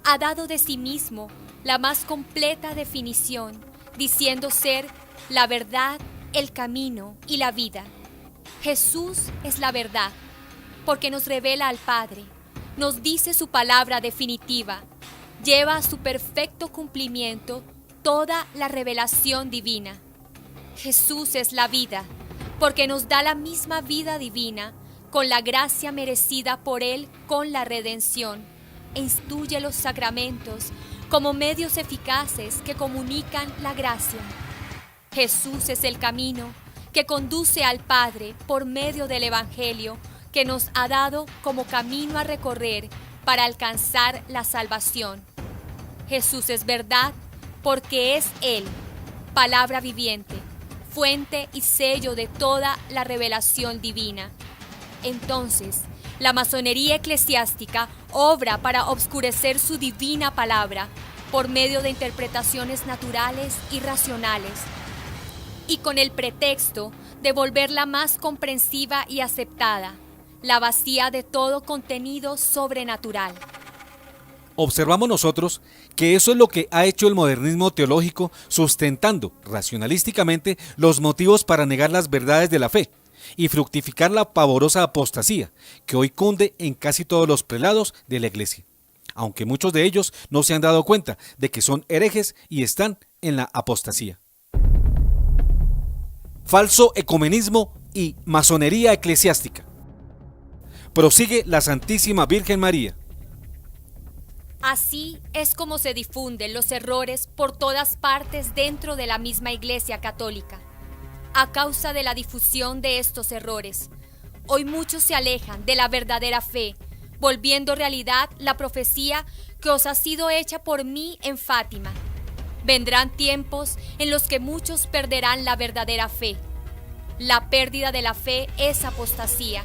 ha dado de sí mismo la más completa definición, diciendo ser la verdad, el camino y la vida. Jesús es la verdad, porque nos revela al Padre, nos dice su palabra definitiva, lleva a su perfecto cumplimiento toda la revelación divina. Jesús es la vida, porque nos da la misma vida divina, con la gracia merecida por Él con la redención, e instituye los sacramentos como medios eficaces que comunican la gracia. Jesús es el camino que conduce al Padre por medio del Evangelio, que nos ha dado como camino a recorrer para alcanzar la salvación. Jesús es verdad porque es Él, palabra viviente, fuente y sello de toda la revelación divina. Entonces, la masonería eclesiástica obra para obscurecer su divina palabra por medio de interpretaciones naturales y racionales, y con el pretexto de volverla más comprensiva y aceptada, la vacía de todo contenido sobrenatural. Observamos nosotros que eso es lo que ha hecho el modernismo teológico, sustentando racionalísticamente los motivos para negar las verdades de la fe y fructificar la pavorosa apostasía que hoy cunde en casi todos los prelados de la Iglesia, aunque muchos de ellos no se han dado cuenta de que son herejes y están en la apostasía. Falso ecumenismo y masonería eclesiástica. Prosigue la Santísima Virgen María. Así es como se difunden los errores por todas partes dentro de la misma Iglesia Católica. A causa de la difusión de estos errores, hoy muchos se alejan de la verdadera fe, volviendo realidad la profecía que os ha sido hecha por mí en Fátima. Vendrán tiempos en los que muchos perderán la verdadera fe. La pérdida de la fe es apostasía.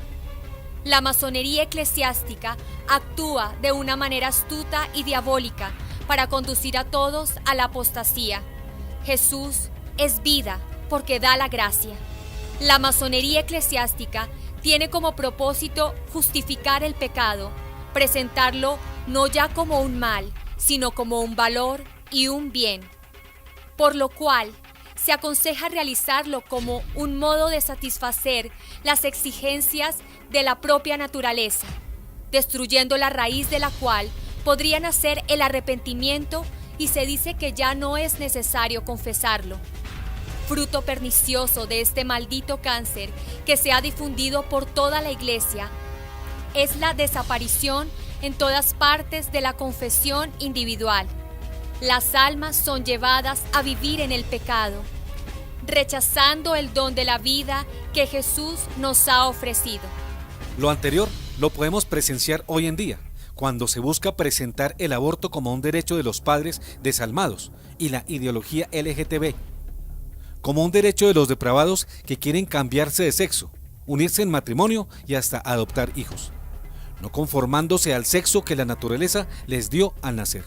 La masonería eclesiástica actúa de una manera astuta y diabólica para conducir a todos a la apostasía. Jesús es vida porque da la gracia. La masonería eclesiástica tiene como propósito justificar el pecado, presentarlo no ya como un mal, sino como un valor y un bien, por lo cual se aconseja realizarlo como un modo de satisfacer las exigencias de la propia naturaleza, destruyendo la raíz de la cual podría nacer el arrepentimiento, y se dice que ya no es necesario confesarlo. Fruto pernicioso de este maldito cáncer que se ha difundido por toda la Iglesia es la desaparición en todas partes de la confesión individual. Las almas son llevadas a vivir en el pecado, rechazando el don de la vida que Jesús nos ha ofrecido. Lo anterior lo podemos presenciar hoy en día, cuando se busca presentar el aborto como un derecho de los padres desalmados y la ideología LGTB, como un derecho de los depravados que quieren cambiarse de sexo, unirse en matrimonio y hasta adoptar hijos, no conformándose al sexo que la naturaleza les dio al nacer.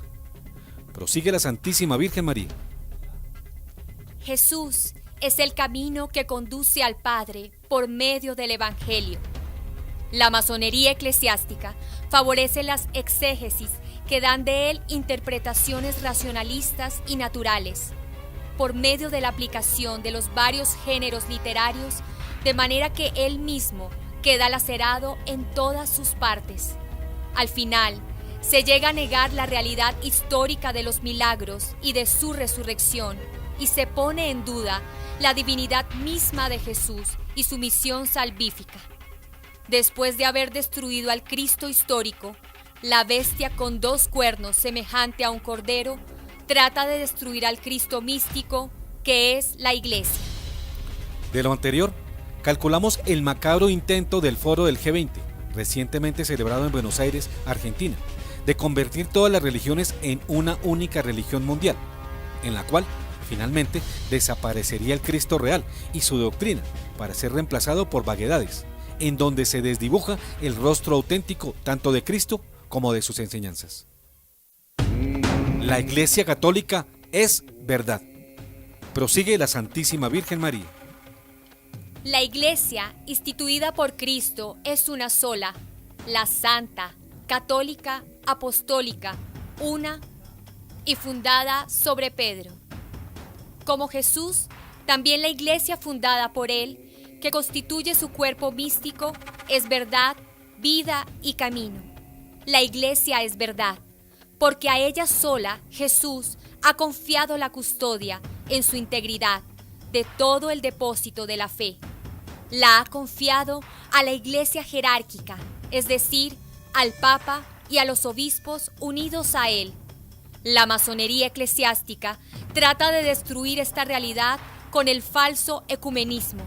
Prosigue la Santísima Virgen María. Jesús es el camino que conduce al Padre por medio del Evangelio. La masonería eclesiástica favorece las exégesis que dan de él interpretaciones racionalistas y naturales, por medio de la aplicación de los varios géneros literarios, de manera que él mismo queda lacerado en todas sus partes. Al final, se llega a negar la realidad histórica de los milagros y de su resurrección, y se pone en duda la divinidad misma de Jesús y su misión salvífica. Después de haber destruido al Cristo histórico, la bestia con 2 cuernos semejante a un cordero trata de destruir al Cristo místico, que es la Iglesia. De lo anterior, calculamos el macabro intento del foro del G20, recientemente celebrado en Buenos Aires, Argentina, de convertir todas las religiones en una única religión mundial, en la cual finalmente desaparecería el Cristo real y su doctrina para ser reemplazado por vaguedades, en donde se desdibuja el rostro auténtico tanto de Cristo como de sus enseñanzas. La Iglesia Católica es verdad. Prosigue la Santísima Virgen María. La Iglesia, instituida por Cristo, es una sola, la Santa, Católica, Apostólica, una y fundada sobre Pedro. Como Jesús, también la Iglesia fundada por él, que constituye su cuerpo místico, es verdad, vida y camino. La Iglesia es verdad, porque a ella sola Jesús ha confiado la custodia en su integridad de todo el depósito de la fe. La ha confiado a la Iglesia jerárquica, es decir, al Papa y a los obispos unidos a él. La masonería eclesiástica trata de destruir esta realidad con el falso ecumenismo,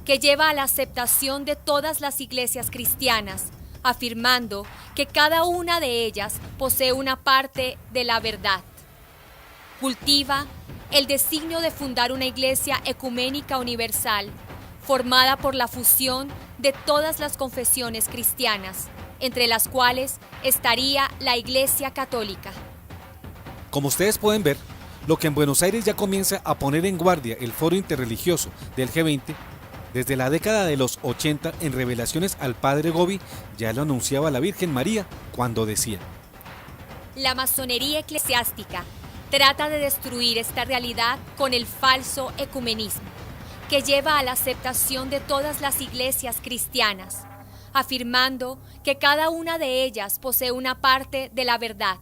que lleva a la aceptación de todas las iglesias cristianas, afirmando que cada una de ellas posee una parte de la verdad. Cultiva el designio de fundar una iglesia ecuménica universal, formada por la fusión de todas las confesiones cristianas, entre las cuales estaría la Iglesia Católica. Como ustedes pueden ver, lo que en Buenos Aires ya comienza a poner en guardia el Foro Interreligioso del G20, desde la década de los 80 en revelaciones al Padre Gobi ya lo anunciaba la Virgen María cuando decía: la masonería eclesiástica trata de destruir esta realidad con el falso ecumenismo, que lleva a la aceptación de todas las iglesias cristianas, afirmando que cada una de ellas posee una parte de la verdad.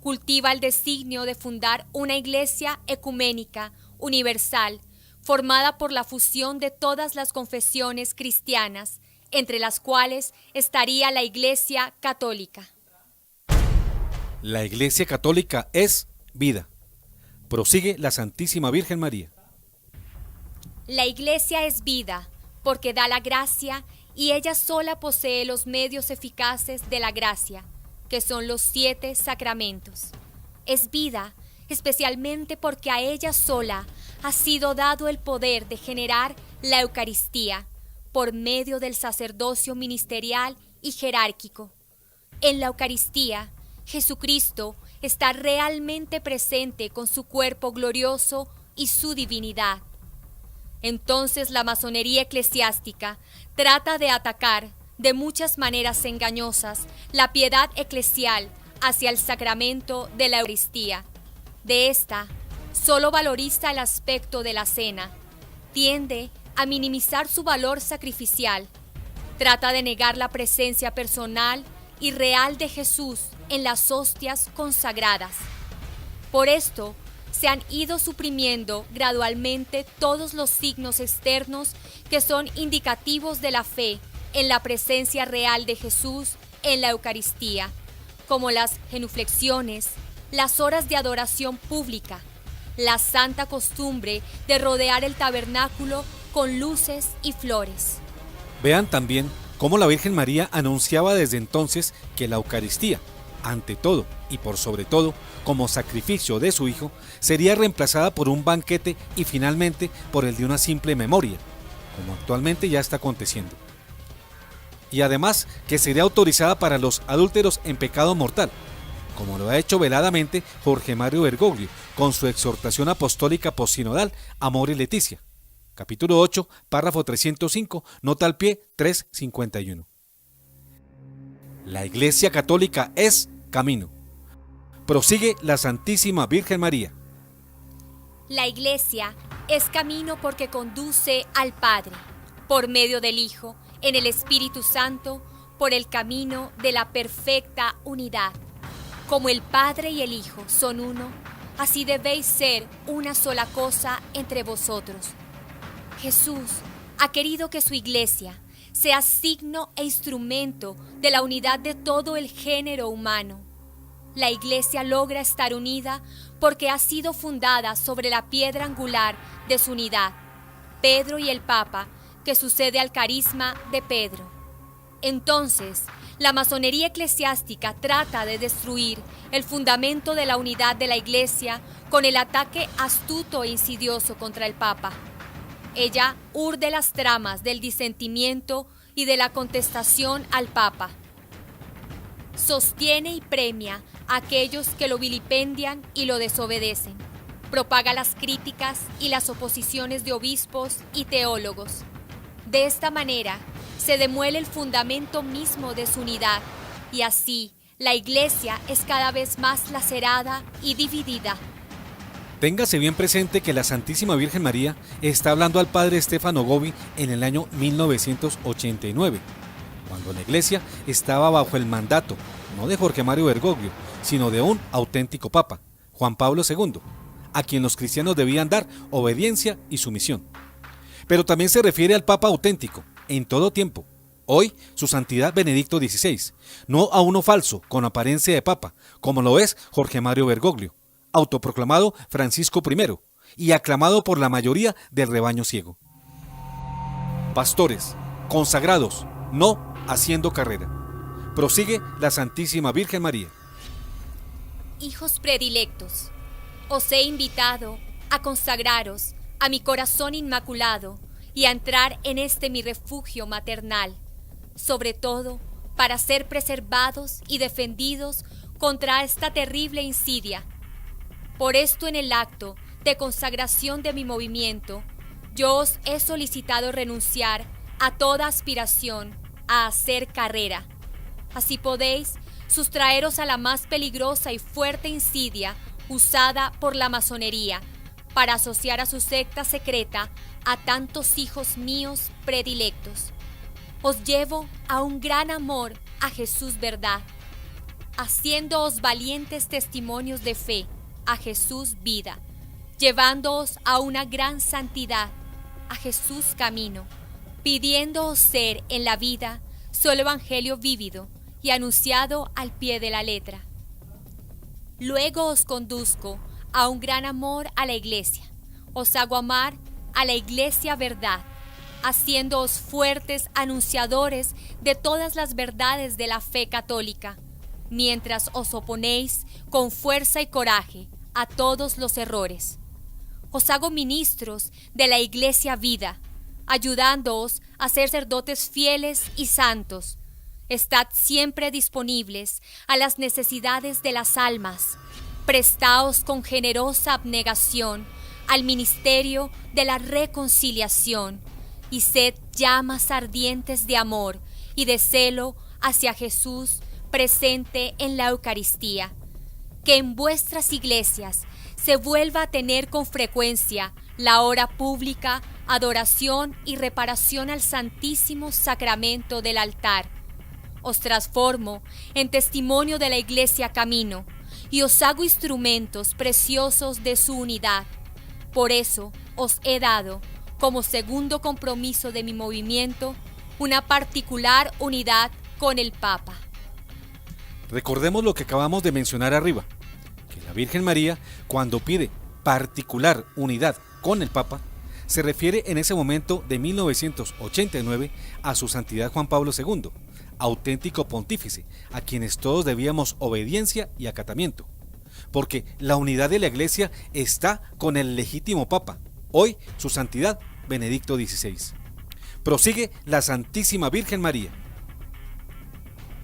Cultiva el designio de fundar una iglesia ecuménica, universal, formada por la fusión de todas las confesiones cristianas, entre las cuales estaría la Iglesia Católica. La Iglesia Católica es vida. Prosigue la Santísima Virgen María. La Iglesia es vida, porque da la gracia y ella sola posee los medios eficaces de la gracia, que son los 7 sacramentos. Es vida, especialmente porque a ella sola ha sido dado el poder de generar la Eucaristía por medio del sacerdocio ministerial y jerárquico. En la Eucaristía, Jesucristo está realmente presente con su cuerpo glorioso y su divinidad. Entonces la masonería eclesiástica trata de atacar de muchas maneras engañosas la piedad eclesial hacia el sacramento de la Eucaristía. De esta, solo valoriza el aspecto de la cena, tiende a minimizar su valor sacrificial, trata de negar la presencia personal y real de Jesús en las hostias consagradas. Por esto, se han ido suprimiendo gradualmente todos los signos externos que son indicativos de la fe en la presencia real de Jesús en la Eucaristía, como las genuflexiones, las horas de adoración pública, la santa costumbre de rodear el tabernáculo con luces y flores. Vean también cómo la Virgen María anunciaba desde entonces que la Eucaristía, ante todo y por sobre todo, como sacrificio de su Hijo, sería reemplazada por un banquete y finalmente por el de una simple memoria, como actualmente ya está aconteciendo. Y además que sería autorizada para los adúlteros en pecado mortal, como lo ha hecho veladamente Jorge Mario Bergoglio con su exhortación apostólica postsinodal Amor y Leticia, capítulo 8, párrafo 305, nota al pie 351. La Iglesia Católica es camino. Prosigue la Santísima Virgen María. La Iglesia es camino porque conduce al Padre, por medio del Hijo, en el Espíritu Santo, por el camino de la perfecta unidad. Como el Padre y el Hijo son uno, así debéis ser una sola cosa entre vosotros. Jesús ha querido que su Iglesia sea signo e instrumento de la unidad de todo el género humano. La Iglesia logra estar unida porque ha sido fundada sobre la piedra angular de su unidad, Pedro y el Papa, que sucede al carisma de Pedro. Entonces, la masonería eclesiástica trata de destruir el fundamento de la unidad de la Iglesia con el ataque astuto e insidioso contra el Papa. Ella urde las tramas del disentimiento y de la contestación al Papa. Sostiene y premia a aquellos que lo vilipendian y lo desobedecen. Propaga las críticas y las oposiciones de obispos y teólogos. De esta manera, se demuele el fundamento mismo de su unidad y así la Iglesia es cada vez más lacerada y dividida. Téngase bien presente que la Santísima Virgen María está hablando al padre Stefano Gobi en el año 1989, cuando la Iglesia estaba bajo el mandato, no de Jorge Mario Bergoglio, sino de un auténtico Papa, Juan Pablo II, a quien los cristianos debían dar obediencia y sumisión. Pero también se refiere al Papa auténtico, en todo tiempo. Hoy, su Santidad Benedicto XVI, no a uno falso, con apariencia de Papa, como lo es Jorge Mario Bergoglio, autoproclamado Francisco I y aclamado por la mayoría del rebaño ciego. pastores, consagrados, no haciendo carrera. Prosigue la Santísima Virgen María. Hijos predilectos, os he invitado a consagraros a mi corazón inmaculado y a entrar en este mi refugio maternal, sobre todo para ser preservados y defendidos contra esta terrible insidia. Por esto, en el acto de consagración de mi movimiento, yo os he solicitado renunciar a toda aspiración a hacer carrera. Así podéis sustraeros a la más peligrosa y fuerte insidia usada por la masonería para asociar a su secta secreta a tantos hijos míos predilectos. Os llevo a un gran amor a Jesús verdad, haciéndoos valientes testimonios de fe a Jesús vida, llevándoos a una gran santidad, a Jesús camino, pidiéndoos ser en la vida solo evangelio vívido y anunciado al pie de la letra. Luego os conduzco a un gran amor a la Iglesia, os hago amar a la Iglesia verdad, haciéndoos fuertes anunciadores de todas las verdades de la fe católica, mientras os oponéis con fuerza y coraje a todos los errores. Os hago ministros de la Iglesia vida, ayudándoos a ser sacerdotes fieles y santos. Estad siempre disponibles a las necesidades de las almas. Prestaos con generosa abnegación al ministerio de la reconciliación y sed llamas ardientes de amor y de celo hacia Jesús presente en la Eucaristía. Que en vuestras iglesias se vuelva a tener con frecuencia la hora pública, adoración y reparación al Santísimo Sacramento del altar. Os transformo en testimonio de la Iglesia camino y os hago instrumentos preciosos de su unidad. Por eso os he dado, como segundo compromiso de mi movimiento, una particular unidad con el Papa. Recordemos lo que acabamos de mencionar arriba, que la Virgen María, cuando pide particular unidad con el Papa, se refiere en ese momento de 1989 a su santidad Juan Pablo II, auténtico pontífice, a quienes todos debíamos obediencia y acatamiento, porque la unidad de la Iglesia está con el legítimo Papa, hoy su santidad Benedicto XVI. Prosigue la Santísima Virgen María.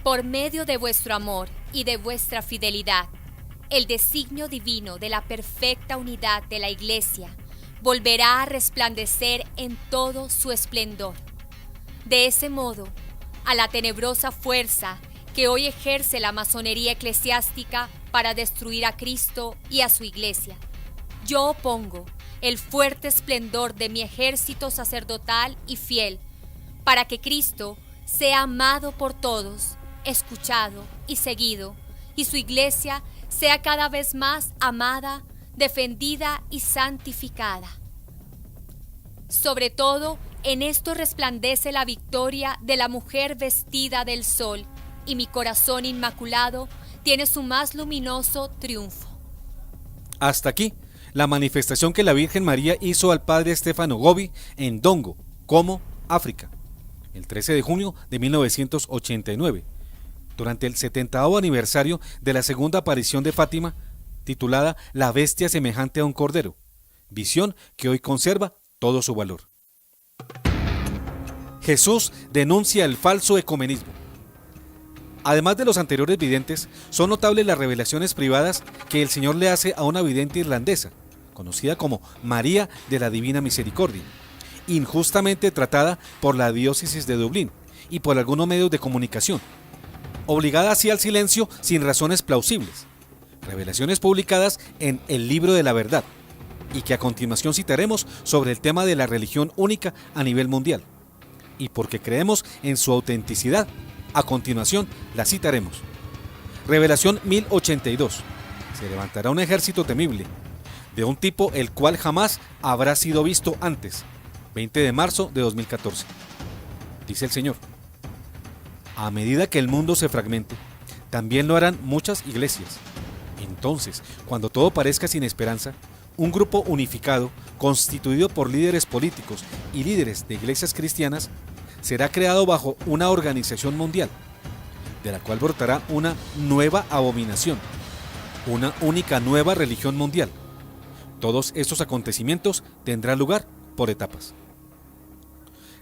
Por medio de vuestro amor y de vuestra fidelidad, el designio divino de la perfecta unidad de la Iglesia volverá a resplandecer en todo su esplendor. De ese modo, a la tenebrosa fuerza que hoy ejerce la masonería eclesiástica para destruir a Cristo y a su Iglesia, yo opongo el fuerte esplendor de mi ejército sacerdotal y fiel, para que Cristo sea amado por todos, escuchado y seguido, y su Iglesia sea cada vez más amada, defendida y santificada. Sobre todo, en esto resplandece la victoria de la mujer vestida del sol, y mi corazón inmaculado tiene su más luminoso triunfo. Hasta aquí la manifestación que la Virgen María hizo al padre Stefano Gobbi en Dongo, Como, África, el 13 de junio de 1989, durante el 70º aniversario de la segunda aparición de Fátima, titulada La bestia semejante a un cordero, visión que hoy conserva todo su valor. Jesús denuncia el falso ecumenismo. Además de los anteriores videntes, son notables las revelaciones privadas que el Señor le hace a una vidente irlandesa, conocida como María de la Divina Misericordia, injustamente tratada por la diócesis de Dublín y por algunos medios de comunicación, obligada así al silencio sin razones plausibles. Revelaciones publicadas en El Libro de la Verdad, y que a continuación citaremos sobre el tema de la religión única a nivel mundial. Y porque creemos en su autenticidad, a continuación la citaremos. Revelación 1082. Se levantará un ejército temible, de un tipo el cual jamás habrá sido visto antes. 20 de marzo de 2014. Dice el Señor: a medida que el mundo se fragmente, también lo harán muchas iglesias. Entonces, cuando todo parezca sin esperanza, un grupo unificado constituido por líderes políticos y líderes de iglesias cristianas, será creado bajo una organización mundial, de la cual brotará una nueva abominación, una única nueva religión mundial. Todos estos acontecimientos tendrán lugar por etapas.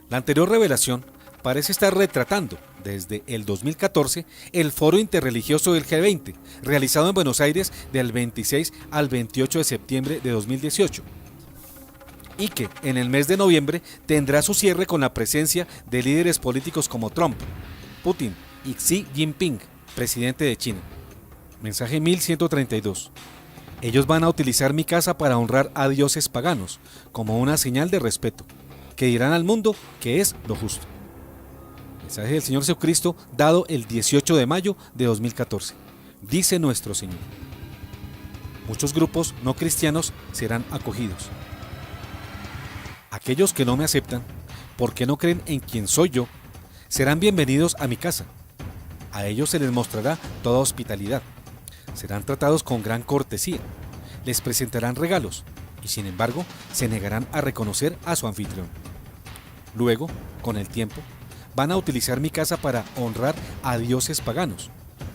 La anterior revelación parece estar retratando desde el 2014 el Foro Interreligioso del G20, realizado en Buenos Aires del 26 al 28 de septiembre de 2018, y que en el mes de noviembre tendrá su cierre con la presencia de líderes políticos como Trump, Putin y Xi Jinping, presidente de China. Mensaje 1132. Ellos van a utilizar mi casa para honrar a dioses paganos, como una señal de respeto, que dirán al mundo que es lo justo. Mensaje del Señor Jesucristo dado el 18 de mayo de 2014. Dice nuestro Señor: muchos grupos no cristianos serán acogidos. Aquellos que no me aceptan, porque no creen en quien soy yo, serán bienvenidos a mi casa. A ellos se les mostrará toda hospitalidad. Serán tratados con gran cortesía. Les presentarán regalos y, sin embargo, se negarán a reconocer a su anfitrión. Luego, con el tiempo, van a utilizar mi casa para honrar a dioses paganos,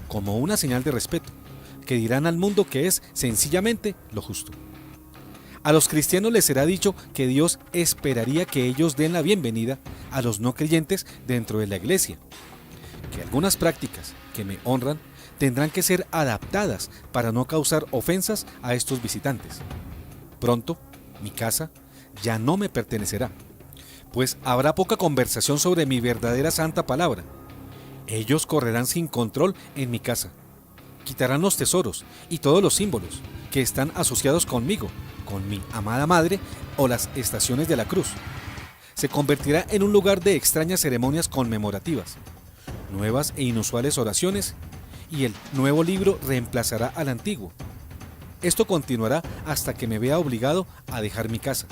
como una señal de respeto, que dirán al mundo que es sencillamente lo justo. A los cristianos les será dicho que Dios esperaría que ellos den la bienvenida a los no creyentes dentro de la iglesia, que algunas prácticas que me honran tendrán que ser adaptadas para no causar ofensas a estos visitantes. Pronto, mi casa ya no me pertenecerá, pues habrá poca conversación sobre mi verdadera santa palabra. Ellos correrán sin control en mi casa, quitarán los tesoros y todos los símbolos que están asociados conmigo, con mi amada madre o las estaciones de la cruz. Se convertirá en un lugar de extrañas ceremonias conmemorativas, nuevas e inusuales oraciones, y el nuevo libro reemplazará al antiguo. Esto continuará hasta que me vea obligado a dejar mi casa,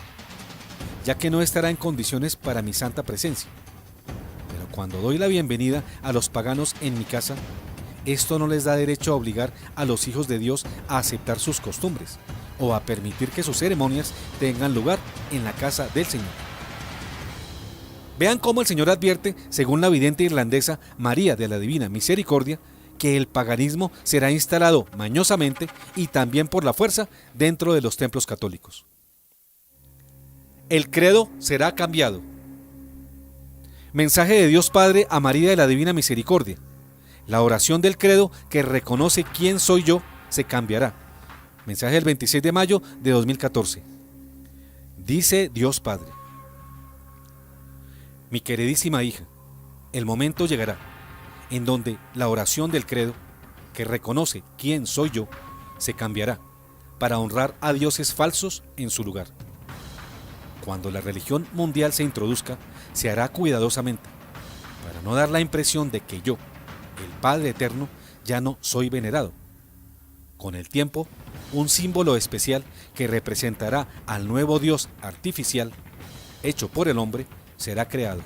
ya que no estará en condiciones para mi santa presencia. Pero cuando doy la bienvenida a los paganos en mi casa, esto no les da derecho a obligar a los hijos de Dios a aceptar sus costumbres o a permitir que sus ceremonias tengan lugar en la casa del Señor. Vean cómo el Señor advierte, según la vidente irlandesa María de la Divina Misericordia, que el paganismo será instalado mañosamente y también por la fuerza dentro de los templos católicos. El credo será cambiado. Mensaje de Dios Padre a María de la Divina Misericordia. La oración del credo que reconoce quién soy yo se cambiará. Mensaje del 26 de mayo de 2014. Dice Dios Padre: mi queridísima hija, el momento llegará en donde la oración del credo, que reconoce quién soy yo, se cambiará para honrar a dioses falsos en su lugar. Cuando la religión mundial se introduzca, se hará cuidadosamente, para no dar la impresión de que yo, el Padre Eterno, ya no soy venerado. Con el tiempo, un símbolo especial que representará al nuevo Dios artificial, hecho por el hombre, será creado,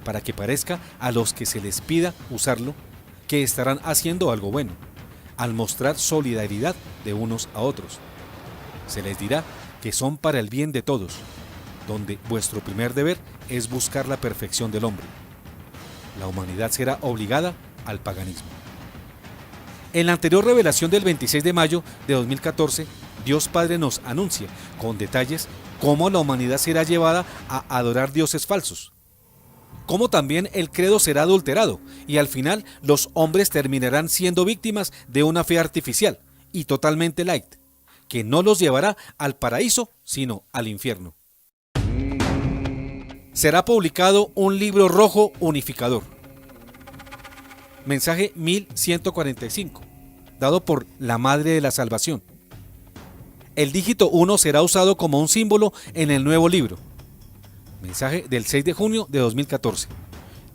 para que parezca a los que se les pida usarlo que estarán haciendo algo bueno, al mostrar solidaridad de unos a otros. Se les dirá que son para el bien de todos, donde vuestro primer deber es buscar la perfección del hombre. La humanidad será obligada al paganismo. En la anterior revelación del 26 de mayo de 2014, Dios Padre nos anuncia con detalles cómo la humanidad será llevada a adorar dioses falsos, cómo también el credo será adulterado y al final los hombres terminarán siendo víctimas de una fe artificial y totalmente light, que no los llevará al paraíso sino al infierno. Será publicado un libro rojo unificador. Mensaje 1145, dado por la Madre de la Salvación. El dígito 1 será usado como un símbolo en el nuevo libro. Mensaje del 6 de junio de 2014.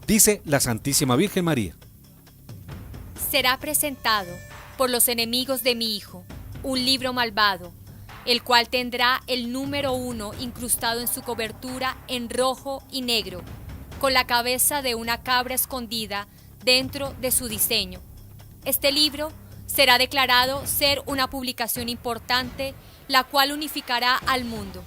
Dice la Santísima Virgen María: será presentado por los enemigos de mi Hijo un libro malvado, el cual tendrá el número 1 incrustado en su cobertura en rojo y negro, con la cabeza de una cabra escondida dentro de su diseño. Este libro será declarado ser una publicación importante, la cual unificará al mundo.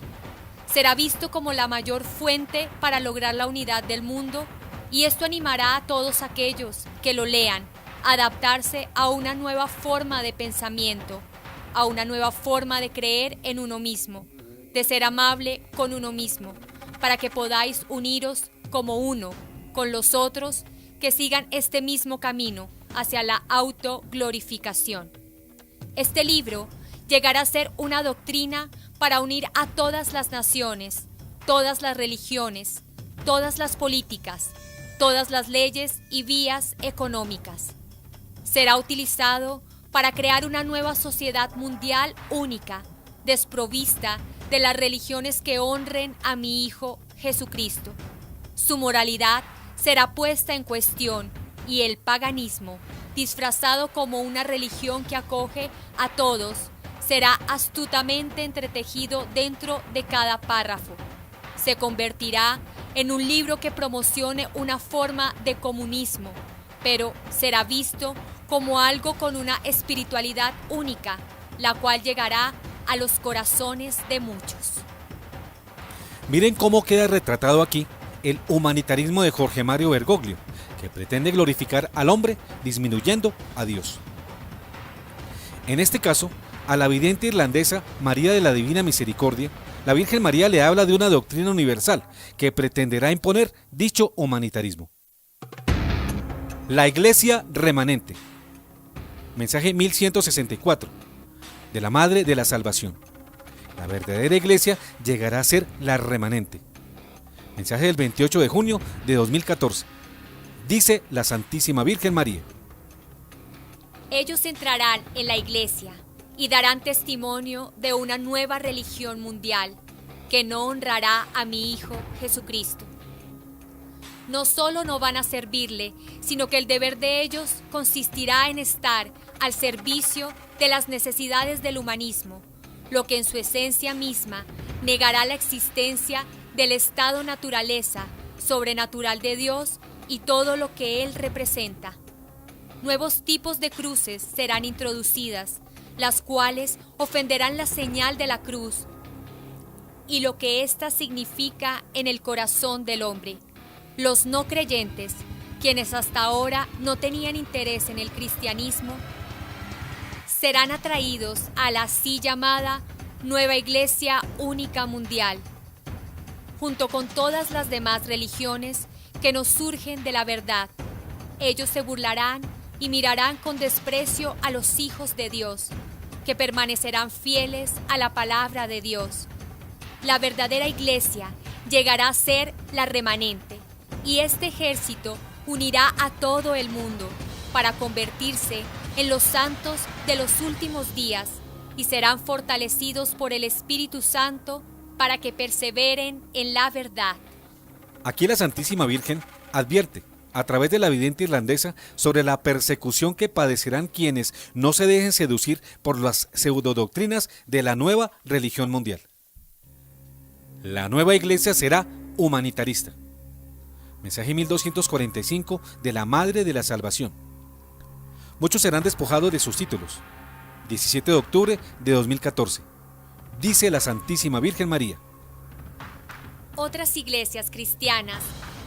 será visto como la mayor fuente para lograr la unidad del mundo, y esto animará a todos aquellos que lo lean a adaptarse a una nueva forma de pensamiento, a una nueva forma de creer en uno mismo, de ser amable con uno mismo, para que podáis uniros como uno con los otros que sigan este mismo camino hacia la autoglorificación. Este libro llegará a ser una doctrina para unir a todas las naciones, todas las religiones, todas las políticas, todas las leyes y vías económicas. Será utilizado para crear una nueva sociedad mundial única, desprovista de las religiones que honren a mi Hijo Jesucristo. Su moralidad será puesta en cuestión y el paganismo, disfrazado como una religión que acoge a todos, será astutamente entretejido dentro de cada párrafo. Se convertirá en un libro que promocione una forma de comunismo, pero será visto como algo con una espiritualidad única, la cual llegará a los corazones de muchos. Miren cómo queda retratado aquí el humanitarismo de Jorge Mario Bergoglio, que pretende glorificar al hombre disminuyendo a Dios. En este caso, a la vidente irlandesa María de la Divina Misericordia, la Virgen María le habla de una doctrina universal que pretenderá imponer dicho humanitarismo. La Iglesia remanente. Mensaje 1164, de la Madre de la Salvación. La verdadera Iglesia llegará a ser la remanente. Mensaje del 28 de junio de 2014. Dice la Santísima Virgen María. Ellos entrarán en la Iglesia y darán testimonio de una nueva religión mundial que no honrará a mi Hijo Jesucristo. No solo no van a servirle, sino que el deber de ellos consistirá en estar al servicio de las necesidades del humanismo, lo que en su esencia misma negará la existencia del estado naturaleza sobrenatural de Dios y todo lo que Él representa. Nuevos tipos de cruces serán introducidas, las cuales ofenderán la señal de la cruz y lo que ésta significa en el corazón del hombre. Los no creyentes, quienes hasta ahora no tenían interés en el cristianismo, serán atraídos a la así llamada Nueva Iglesia Única Mundial, junto con todas las demás religiones que nos surgen de la verdad. Ellos se burlarán y mirarán con desprecio a los hijos de Dios, que permanecerán fieles a la palabra de Dios. La verdadera Iglesia llegará a ser la remanente, y este ejército unirá a todo el mundo para convertirse en los santos de los últimos días y serán fortalecidos por el Espíritu Santo para que perseveren en la verdad. Aquí la Santísima Virgen advierte, a través de la vidente irlandesa, sobre la persecución que padecerán quienes no se dejen seducir por las pseudodoctrinas de la nueva religión mundial. La nueva iglesia será humanitarista. Mensaje 1245 de la Madre de la Salvación. Muchos serán despojados de sus títulos. 17 de octubre de 2014. Dice la Santísima Virgen María. Otras iglesias cristianas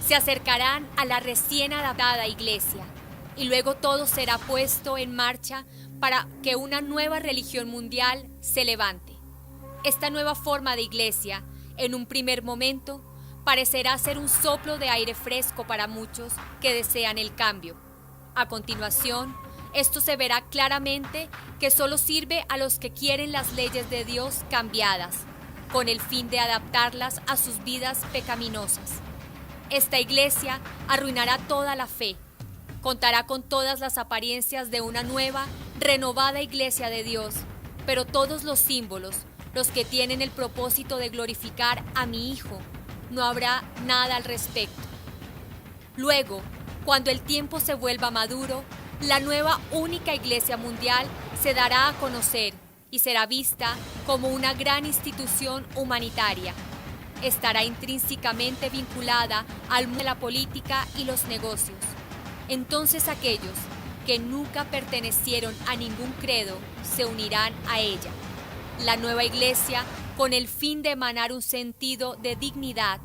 se acercarán a la recién adaptada iglesia y luego todo será puesto en marcha para que una nueva religión mundial se levante. Esta nueva forma de iglesia, en un primer momento, parecerá ser un soplo de aire fresco para muchos que desean el cambio. A continuación, esto se verá claramente que solo sirve a los que quieren las leyes de Dios cambiadas, con el fin de adaptarlas a sus vidas pecaminosas. Esta iglesia arruinará toda la fe, contará con todas las apariencias de una nueva, renovada iglesia de Dios, pero todos los símbolos, los que tienen el propósito de glorificar a mi Hijo, no habrá nada al respecto. Luego, cuando el tiempo se vuelva maduro, la nueva única iglesia mundial se dará a conocer y será vista como una gran institución humanitaria. Estará intrínsecamente vinculada al mundo de la política y los negocios. Entonces aquellos que nunca pertenecieron a ningún credo se unirán a ella. La nueva iglesia con el fin de emanar un sentido de dignidad.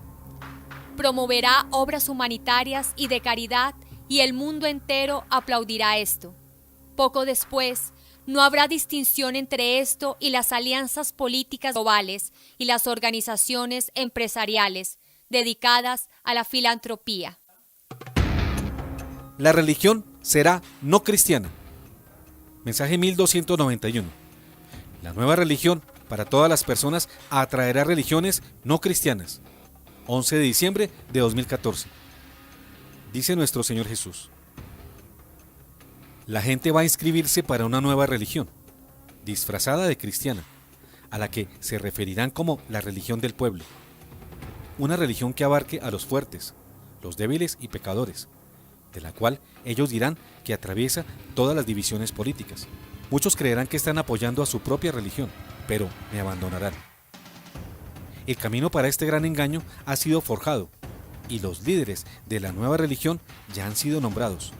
Promoverá obras humanitarias y de caridad y el mundo entero aplaudirá esto. Poco después, no habrá distinción entre esto y las alianzas políticas globales y las organizaciones empresariales dedicadas a la filantropía. La religión será no cristiana. Mensaje 1291. La nueva religión para todas las personas atraerá religiones no cristianas. 11 de diciembre de 2014. Dice nuestro Señor Jesús. La gente va a inscribirse para una nueva religión, disfrazada de cristiana, a la que se referirán como la religión del pueblo. Una religión que abarque a los fuertes, los débiles y pecadores, de la cual ellos dirán que atraviesa todas las divisiones políticas. Muchos creerán que están apoyando a su propia religión, pero me abandonarán. El camino para este gran engaño ha sido forjado, y los líderes de la nueva religión ya han sido nombrados.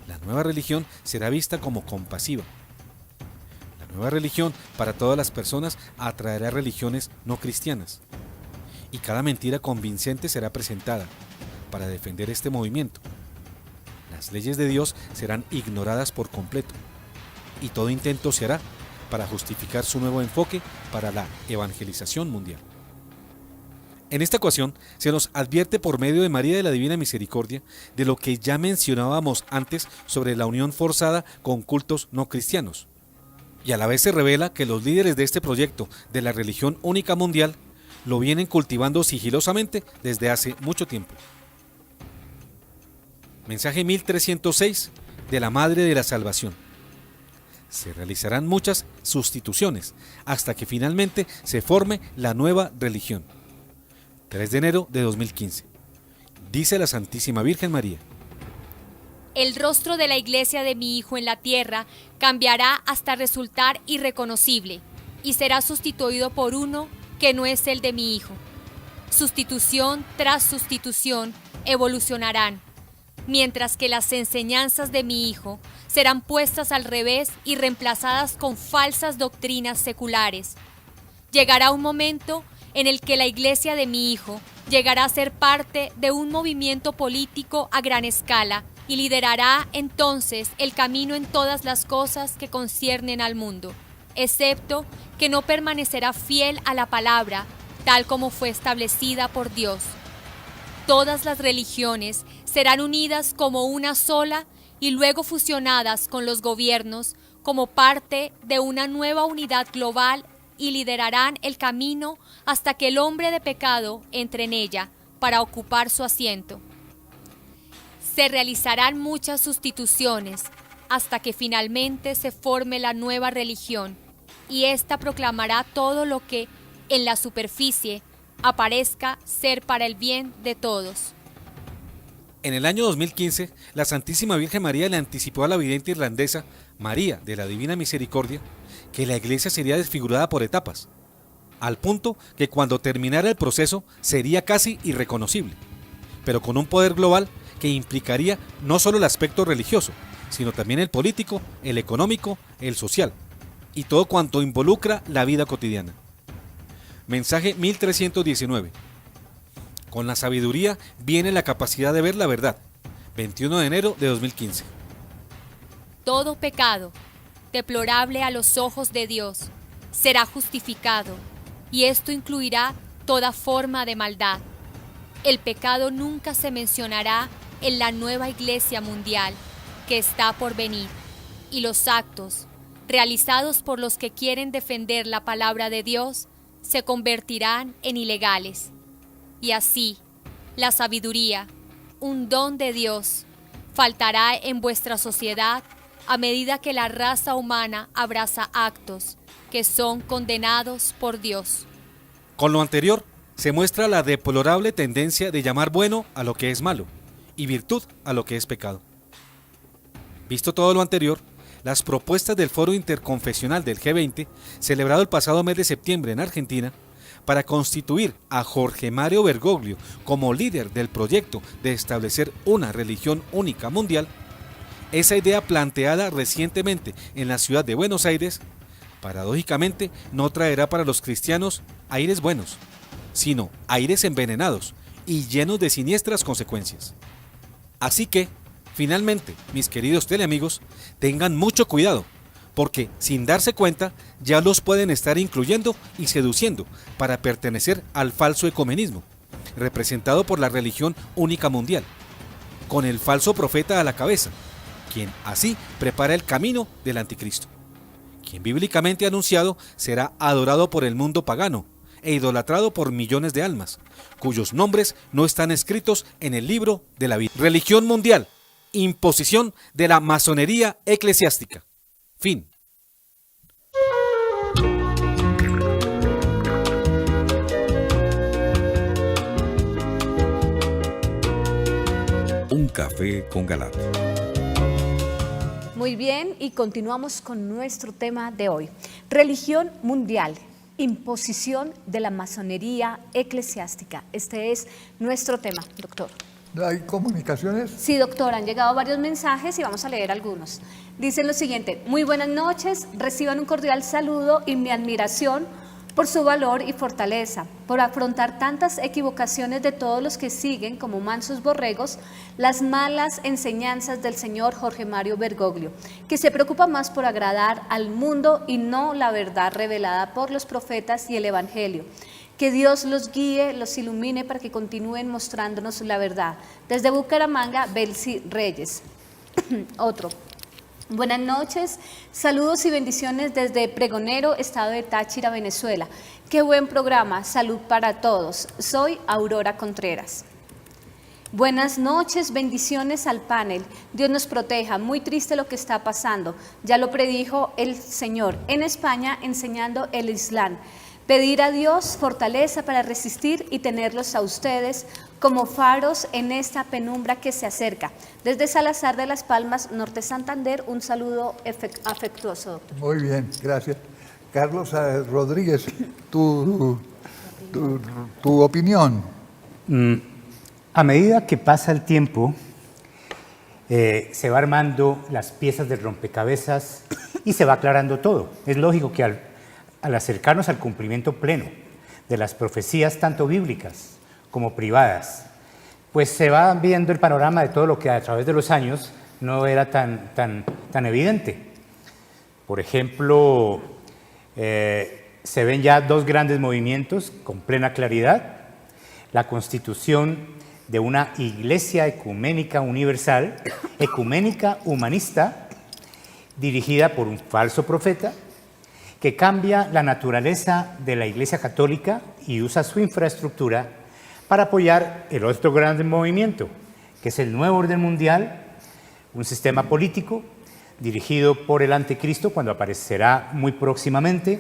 La nueva religión será vista como compasiva. La nueva religión para todas las personas atraerá religiones no cristianas. Y cada mentira convincente será presentada para defender este movimiento. Las leyes de Dios serán ignoradas por completo. Y todo intento se hará para justificar su nuevo enfoque para la evangelización mundial. En esta ocasión se nos advierte por medio de María de la Divina Misericordia de lo que ya mencionábamos antes sobre la unión forzada con cultos no cristianos. Y a la vez se revela que los líderes de este proyecto de la religión única mundial lo vienen cultivando sigilosamente desde hace mucho tiempo. Mensaje 1306 de la Madre de la Salvación. Se realizarán muchas sustituciones hasta que finalmente se forme la nueva religión. 3 de enero de 2015. Dice la Santísima Virgen María. El rostro de la iglesia de mi Hijo en la tierra cambiará hasta resultar irreconocible y será sustituido por uno que no es el de mi Hijo. Sustitución tras sustitución evolucionarán, mientras que las enseñanzas de mi Hijo serán puestas al revés y reemplazadas con falsas doctrinas seculares. Llegará un momento en el que la iglesia de mi Hijo llegará a ser parte de un movimiento político a gran escala y liderará entonces el camino en todas las cosas que conciernen al mundo, excepto que no permanecerá fiel a la palabra tal como fue establecida por Dios. Todas las religiones serán unidas como una sola y luego fusionadas con los gobiernos como parte de una nueva unidad global y liderarán el camino hasta que el hombre de pecado entre en ella para ocupar su asiento. Se realizarán muchas sustituciones hasta que finalmente se forme la nueva religión y ésta proclamará todo lo que en la superficie aparezca ser para el bien de todos. En el año 2015, la Santísima Virgen María le anticipó a la vidente irlandesa María de la Divina Misericordia que la iglesia sería desfigurada por etapas, al punto que cuando terminara el proceso sería casi irreconocible, pero con un poder global que implicaría no solo el aspecto religioso, sino también el político, el económico, el social, y todo cuanto involucra la vida cotidiana. Mensaje 1319. Con la sabiduría viene la capacidad de ver la verdad. 21 de enero de 2015. Todo pecado, deplorable a los ojos de Dios, será justificado, y esto incluirá toda forma de maldad. El pecado nunca se mencionará en la nueva Iglesia mundial que está por venir, y los actos realizados por los que quieren defender la palabra de Dios se convertirán en ilegales. Y así, la sabiduría, un don de Dios, faltará en vuestra sociedad a medida que la raza humana abraza actos que son condenados por Dios. Con lo anterior, se muestra la deplorable tendencia de llamar bueno a lo que es malo y virtud a lo que es pecado. Visto todo lo anterior, las propuestas del Foro Interconfesional del G20, celebrado el pasado mes de septiembre en Argentina, para constituir a Jorge Mario Bergoglio como líder del proyecto de establecer una religión única mundial, esa idea planteada recientemente en la ciudad de Buenos Aires, paradójicamente no traerá para los cristianos aires buenos, sino aires envenenados y llenos de siniestras consecuencias. Así que, finalmente, mis queridos teleamigos, tengan mucho cuidado, porque sin darse cuenta ya los pueden estar incluyendo y seduciendo para pertenecer al falso ecumenismo, representado por la religión única mundial, con el falso profeta a la cabeza, quien así prepara el camino del anticristo, quien bíblicamente anunciado será adorado por el mundo pagano e idolatrado por millones de almas, cuyos nombres no están escritos en el libro de la vida. Religión mundial, imposición de la masonería eclesiástica. Fin. Un café con Galat. Muy bien, y continuamos con nuestro tema de hoy. Religión mundial, imposición de la masonería eclesiástica. Este es nuestro tema, doctor. ¿Hay comunicaciones? Sí, doctor, han llegado varios mensajes y vamos a leer algunos. Dicen lo siguiente: muy buenas noches, reciban un cordial saludo y mi admiración por su valor y fortaleza, por afrontar tantas equivocaciones de todos los que siguen como mansos borregos las malas enseñanzas del señor Jorge Mario Bergoglio, que se preocupa más por agradar al mundo y no la verdad revelada por los profetas y el evangelio. Que Dios los guíe, los ilumine para que continúen mostrándonos la verdad. Desde Bucaramanga, Belsi Reyes. Otro. Buenas noches, saludos y bendiciones desde Pregonero, estado de Táchira, Venezuela. Qué buen programa, salud para todos. Soy Aurora Contreras. Buenas noches, bendiciones al panel. Dios nos proteja, muy triste lo que está pasando. Ya lo predijo el Señor en España enseñando el Islam. Pedir a Dios fortaleza para resistir y tenerlos a ustedes como faros en esta penumbra que se acerca. Desde Salazar de las Palmas, Norte Santander, un saludo afectuoso, doctor. Muy bien, gracias. Carlos Rodríguez, tu opinión. A medida que pasa el tiempo, se va armando las piezas del rompecabezas y se va aclarando todo. Es lógico que al acercarnos al cumplimiento pleno de las profecías, tanto bíblicas como privadas, pues se va viendo el panorama de todo lo que a través de los años no era tan evidente. Por ejemplo, se ven ya dos grandes movimientos con plena claridad: la constitución de una iglesia ecuménica universal, ecuménica humanista, dirigida por un falso profeta, que cambia la naturaleza de la Iglesia Católica y usa su infraestructura para apoyar el otro gran movimiento, que es el nuevo orden mundial, un sistema político dirigido por el anticristo cuando aparecerá muy próximamente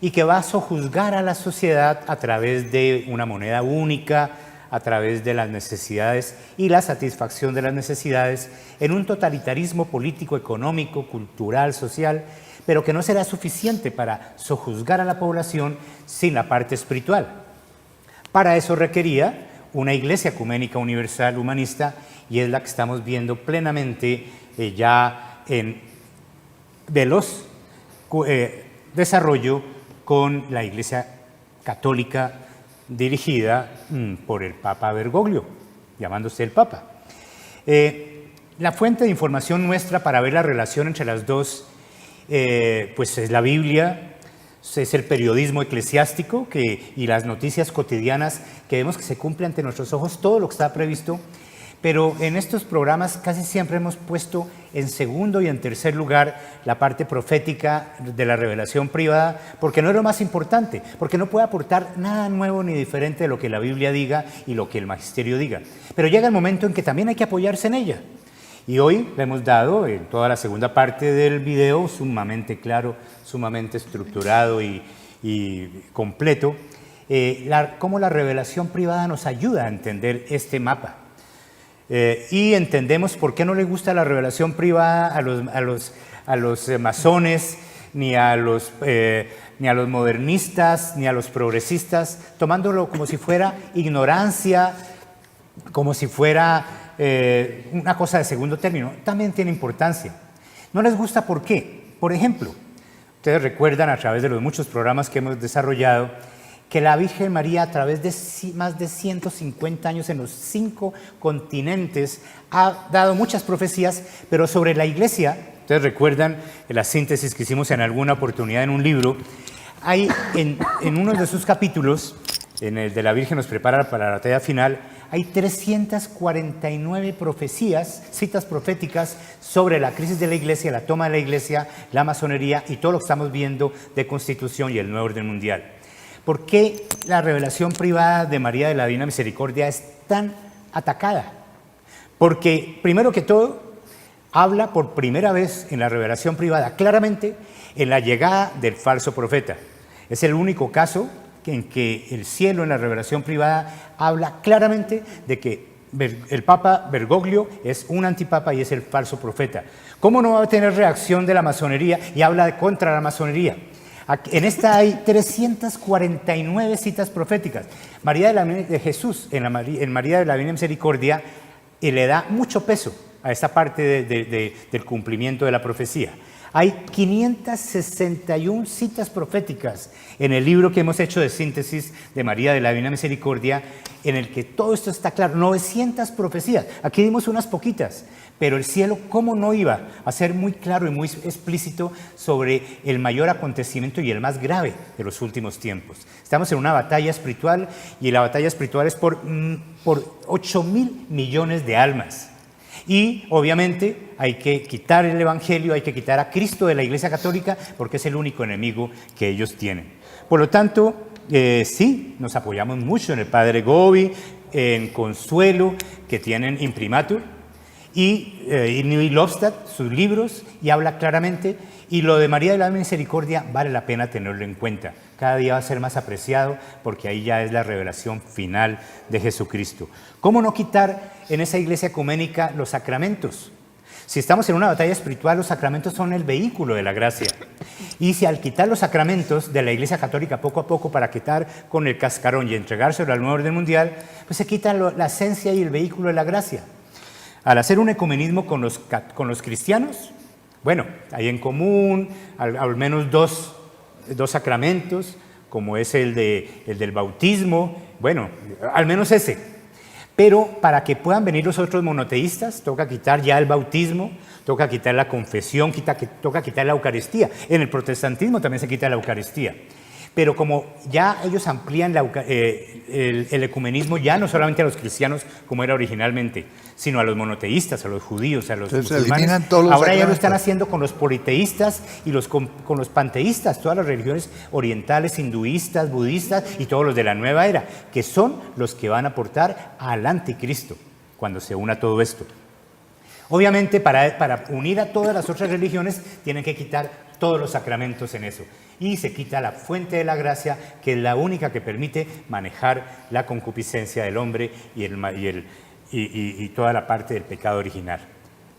y que va a sojuzgar a la sociedad a través de una moneda única, a través de las necesidades y la satisfacción de las necesidades en un totalitarismo político, económico, cultural, social, pero que no será suficiente para sojuzgar a la población sin la parte espiritual. Para eso requería una iglesia ecuménica universal humanista, y es la que estamos viendo plenamente ya en veloz desarrollo con la Iglesia Católica dirigida por el Papa Bergoglio, llamándose el Papa. La fuente de información nuestra para ver la relación entre las dos pues es la Biblia, es el periodismo eclesiástico y las noticias cotidianas que vemos que se cumple ante nuestros ojos todo lo que está previsto, pero en estos programas casi siempre hemos puesto en segundo y en tercer lugar la parte profética de la revelación privada, porque no es lo más importante, porque no puede aportar nada nuevo ni diferente de lo que la Biblia diga y lo que el magisterio diga. Pero llega el momento en que también hay que apoyarse en ella. Y hoy le hemos dado en toda la segunda parte del video, sumamente claro, sumamente estructurado y completo, cómo la revelación privada nos ayuda a entender este mapa. Y entendemos por qué no le gusta la revelación privada a los masones, ni a los modernistas, ni a los progresistas, tomándolo como si fuera ignorancia, como si fuera una cosa de segundo término. También tiene importancia. No les gusta, ¿por qué? Por ejemplo, Ustedes recuerdan a través de los muchos programas que hemos desarrollado que la Virgen María a través de más de 150 años en los 5 continentes ha dado muchas profecías, pero sobre la Iglesia, ustedes recuerdan la síntesis que hicimos en alguna oportunidad en un libro, hay en uno de sus capítulos, en el de la Virgen nos prepara para la batalla final, hay 349 profecías, citas proféticas sobre la crisis de la Iglesia, la toma de la Iglesia, la masonería y todo lo que estamos viendo de Constitución y el nuevo orden mundial. ¿Por qué la revelación privada de María de la Divina Misericordia es tan atacada? Porque, primero que todo, habla por primera vez en la revelación privada claramente en la llegada del falso profeta. Es el único caso en que el cielo en la revelación privada habla claramente de que el Papa Bergoglio es un antipapa y es el falso profeta. ¿Cómo no va a tener reacción de la masonería y habla contra la masonería? En esta hay 349 citas proféticas. María de Jesús, en María de la Divina Misericordia, le da mucho peso a esta parte del cumplimiento de la profecía. Hay 561 citas proféticas en el libro que hemos hecho de síntesis de María de la Divina Misericordia, en el que todo esto está claro. 900 profecías. Aquí dimos unas poquitas, pero el cielo, ¿cómo no iba a ser muy claro y muy explícito sobre el mayor acontecimiento y el más grave de los últimos tiempos? Estamos en una batalla espiritual y la batalla espiritual es por 8.000 millones de almas. Y obviamente hay que quitar el Evangelio, hay que quitar a Cristo de la Iglesia Católica porque es el único enemigo que ellos tienen. Por lo tanto, sí, nos apoyamos mucho en el Padre Gobi, en Consuelo, que tienen Imprimatur, y Neil Lofstad, sus libros, y habla claramente. Y lo de María de la Misericordia vale la pena tenerlo en cuenta. Cada día va a ser más apreciado porque ahí ya es la revelación final de Jesucristo. ¿Cómo no quitar en esa iglesia ecuménica los sacramentos? Si estamos en una batalla espiritual, los sacramentos son el vehículo de la gracia. Y si al quitar los sacramentos de la Iglesia Católica poco a poco para quitar con el cascarón y entregárselo al nuevo orden mundial, pues se quita la esencia y el vehículo de la gracia. Al hacer un ecumenismo con los cristianos, bueno, hay en común al menos dos sacramentos, como es el del bautismo, bueno, al menos ese. Pero para que puedan venir los otros monoteístas, toca quitar ya el bautismo, toca quitar la confesión, toca quitar la Eucaristía. En el protestantismo también se quita la Eucaristía. Pero como ya ellos amplían el ecumenismo ya no solamente a los cristianos como era originalmente, sino a los monoteístas, a los judíos, a los musulmanes. Ahora ya lo están haciendo con los politeístas y con los panteístas, todas las religiones orientales, hinduistas, budistas y todos los de la nueva era, que son los que van a aportar al anticristo cuando se una todo esto. Obviamente para unir a todas las otras religiones tienen que quitar todos los sacramentos en eso. Y se quita la fuente de la gracia, que es la única que permite manejar la concupiscencia del hombre y toda la parte del pecado original.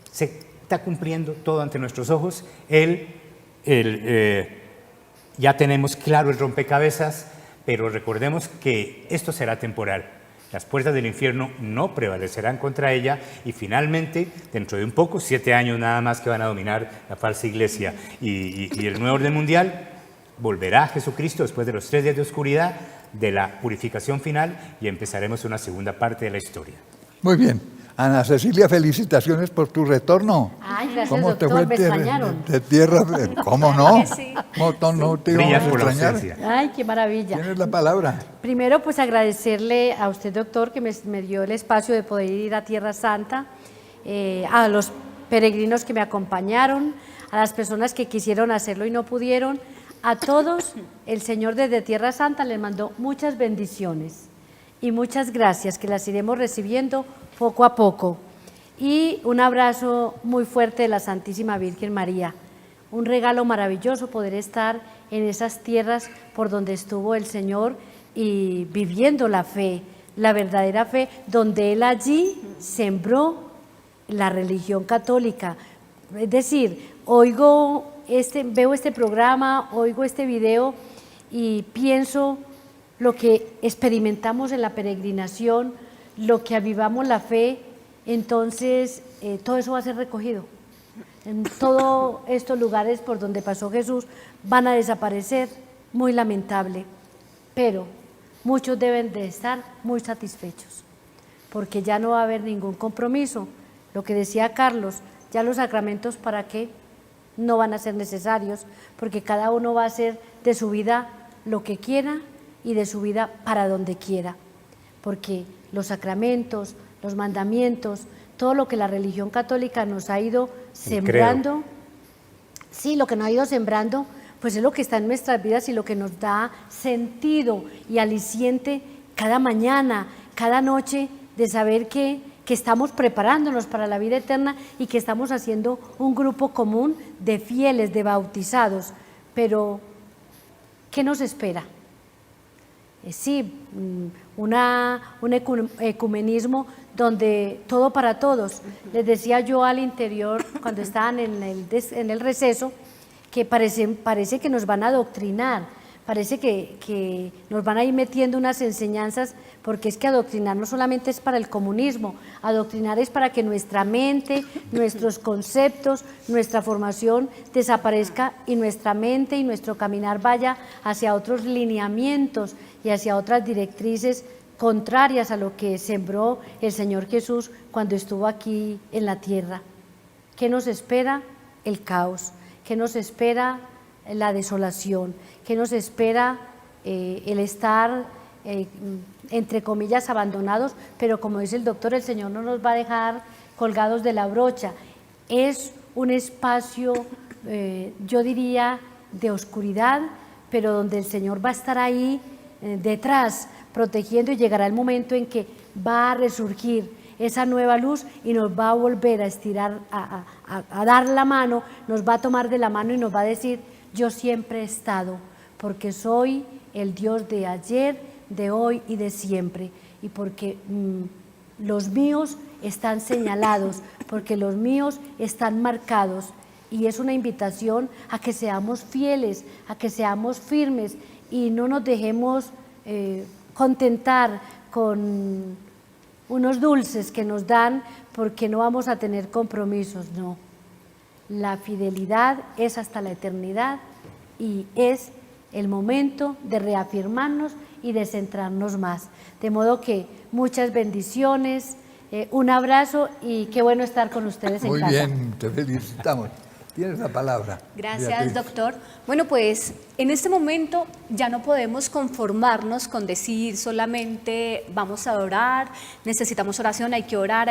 Se está cumpliendo todo ante nuestros ojos. Ya tenemos claro el rompecabezas, pero recordemos que esto será temporal. Las puertas del infierno no prevalecerán contra ella y finalmente, dentro de un poco, 7 años nada más que van a dominar la falsa iglesia y el nuevo orden mundial, volverá Jesucristo después de los 3 días de oscuridad, de la purificación final, y empezaremos una segunda parte de la historia. Muy bien. Ana Cecilia, felicitaciones por tu retorno. Ay, gracias, ¿Cómo doctor, te fue me extrañaron. de tierra? ¿Cómo no? Sí. ¿Cómo no te íbamos a extrañar? Ay, qué maravilla. Tienes la palabra. Primero, pues agradecerle a usted, doctor, que me dio el espacio de poder ir a Tierra Santa, a los peregrinos que me acompañaron, a las personas que quisieron hacerlo y no pudieron. A todos, el Señor desde Tierra Santa les mandó muchas bendiciones y muchas gracias que las iremos recibiendo poco a poco. Y un abrazo muy fuerte de la Santísima Virgen María. Un regalo maravilloso poder estar en esas tierras por donde estuvo el Señor y viviendo la fe, la verdadera fe, donde Él allí sembró la religión católica. Es decir, veo este programa, oigo este video y pienso lo que experimentamos en la peregrinación, lo que avivamos la fe, entonces todo eso va a ser recogido. en todos estos lugares por donde pasó Jesús van a desaparecer, muy lamentable, pero muchos deben de estar muy satisfechos, porque ya no va a haber ningún compromiso. Lo que decía Carlos, ya los sacramentos para qué no van a ser necesarios, porque cada uno va a hacer de su vida lo que quiera y de su vida para donde quiera, porque los sacramentos, los mandamientos, todo lo que la religión católica nos ha ido sembrando, sí, lo que nos ha ido sembrando, pues es lo que está en nuestras vidas y lo que nos da sentido y aliciente cada mañana, cada noche, de saber que estamos preparándonos para la vida eterna y que estamos haciendo un grupo común de fieles, de bautizados. Pero, ¿qué nos espera? Sí, un ecumenismo donde todo para todos. Les decía yo al interior, cuando estaban en el receso, que parece que nos van a adoctrinar, parece que nos van a ir metiendo unas enseñanzas, porque es que adoctrinar no solamente es para el comunismo, adoctrinar es para que nuestra mente, nuestros conceptos, nuestra formación desaparezca y nuestra mente y nuestro caminar vaya hacia otros lineamientos y hacia otras directrices contrarias a lo que sembró el Señor Jesús cuando estuvo aquí en la tierra. ¿Qué nos espera? El caos. ¿Qué nos espera? La desolación. ¿Qué nos espera? El estar, entre comillas, abandonados, pero como dice el doctor, el Señor no nos va a dejar colgados de la brocha. Es un espacio, yo diría, de oscuridad, pero donde el Señor va a estar ahí detrás, protegiendo, y llegará el momento en que va a resurgir esa nueva luz y nos va a volver a estirar, a dar la mano, nos va a tomar de la mano y nos va a decir: yo siempre he estado, porque soy el Dios de ayer, de hoy y de siempre, y porque los míos están señalados, porque los míos están marcados. Y es una invitación a que seamos fieles, a que seamos firmes y no nos dejemos contentar con unos dulces que nos dan porque no vamos a tener compromisos. No, la fidelidad es hasta la eternidad y es el momento de reafirmarnos y de centrarnos más. De modo que muchas bendiciones, un abrazo y qué bueno estar con ustedes en casa. Muy bien, te felicitamos. Tienes la palabra. Gracias, Beatriz. doctor. Bueno, pues en este momento ya no podemos conformarnos con decir solamente vamos a orar, necesitamos oración, hay que orar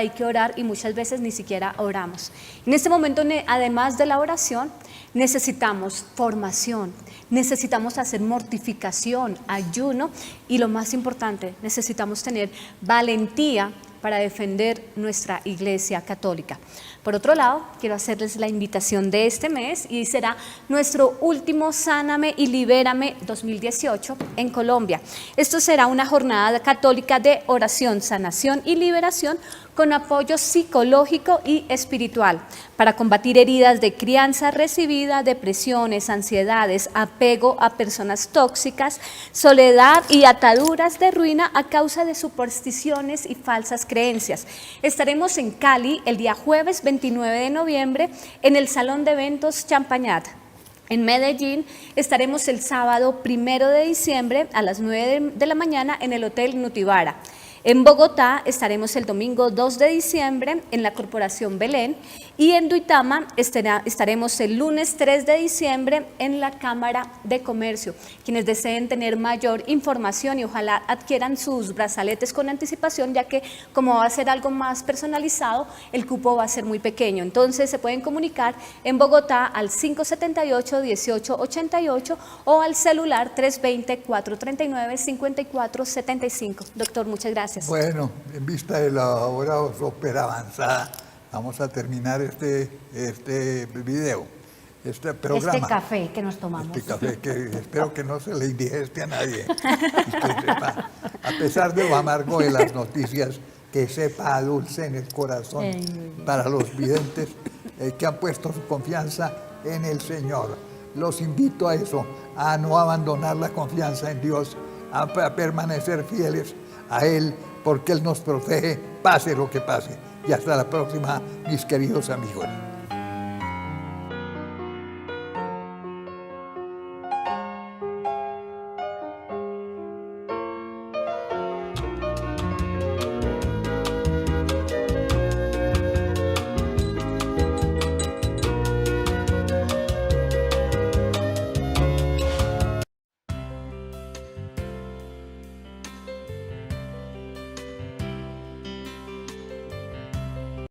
y muchas veces ni siquiera oramos. En este momento, además de la oración, necesitamos formación, necesitamos hacer mortificación, ayuno y lo más importante, necesitamos tener valentía para defender nuestra Iglesia Católica. Por otro lado, quiero hacerles la invitación de este mes y será nuestro último Sáname y Libérame 2018 en Colombia. Esto será una jornada católica de oración, sanación y liberación con apoyo psicológico y espiritual para combatir heridas de crianza recibida, depresiones, ansiedades, apego a personas tóxicas, soledad y ataduras de ruina a causa de supersticiones y falsas creencias. Estaremos en Cali el día jueves 29 de noviembre en el Salón de Eventos Champañat. En Medellín estaremos el sábado 1 de diciembre a las 9 de la mañana en el Hotel Nutibara. En Bogotá estaremos el domingo 2 de diciembre en la Corporación Belén y en Duitama estaremos el lunes 3 de diciembre en la Cámara de Comercio. Quienes deseen tener mayor información y ojalá adquieran sus brazaletes con anticipación, ya que como va a ser algo más personalizado, el cupo va a ser muy pequeño. Entonces se pueden comunicar en Bogotá al 578-1888 o al celular 320-439-5475. Doctor, muchas gracias. Bueno, en vista de la hora súper avanzada, vamos a terminar este video, este programa. Este café que nos tomamos. Este café que espero que no se le indigeste a nadie. Y que sepa, a pesar de lo amargo de las noticias, que sepa dulce en el corazón para los videntes que han puesto su confianza en el Señor. Los invito a eso, a no abandonar la confianza en Dios, a permanecer fieles a Él, porque Él nos protege, pase lo que pase. Y hasta la próxima, mis queridos amigos.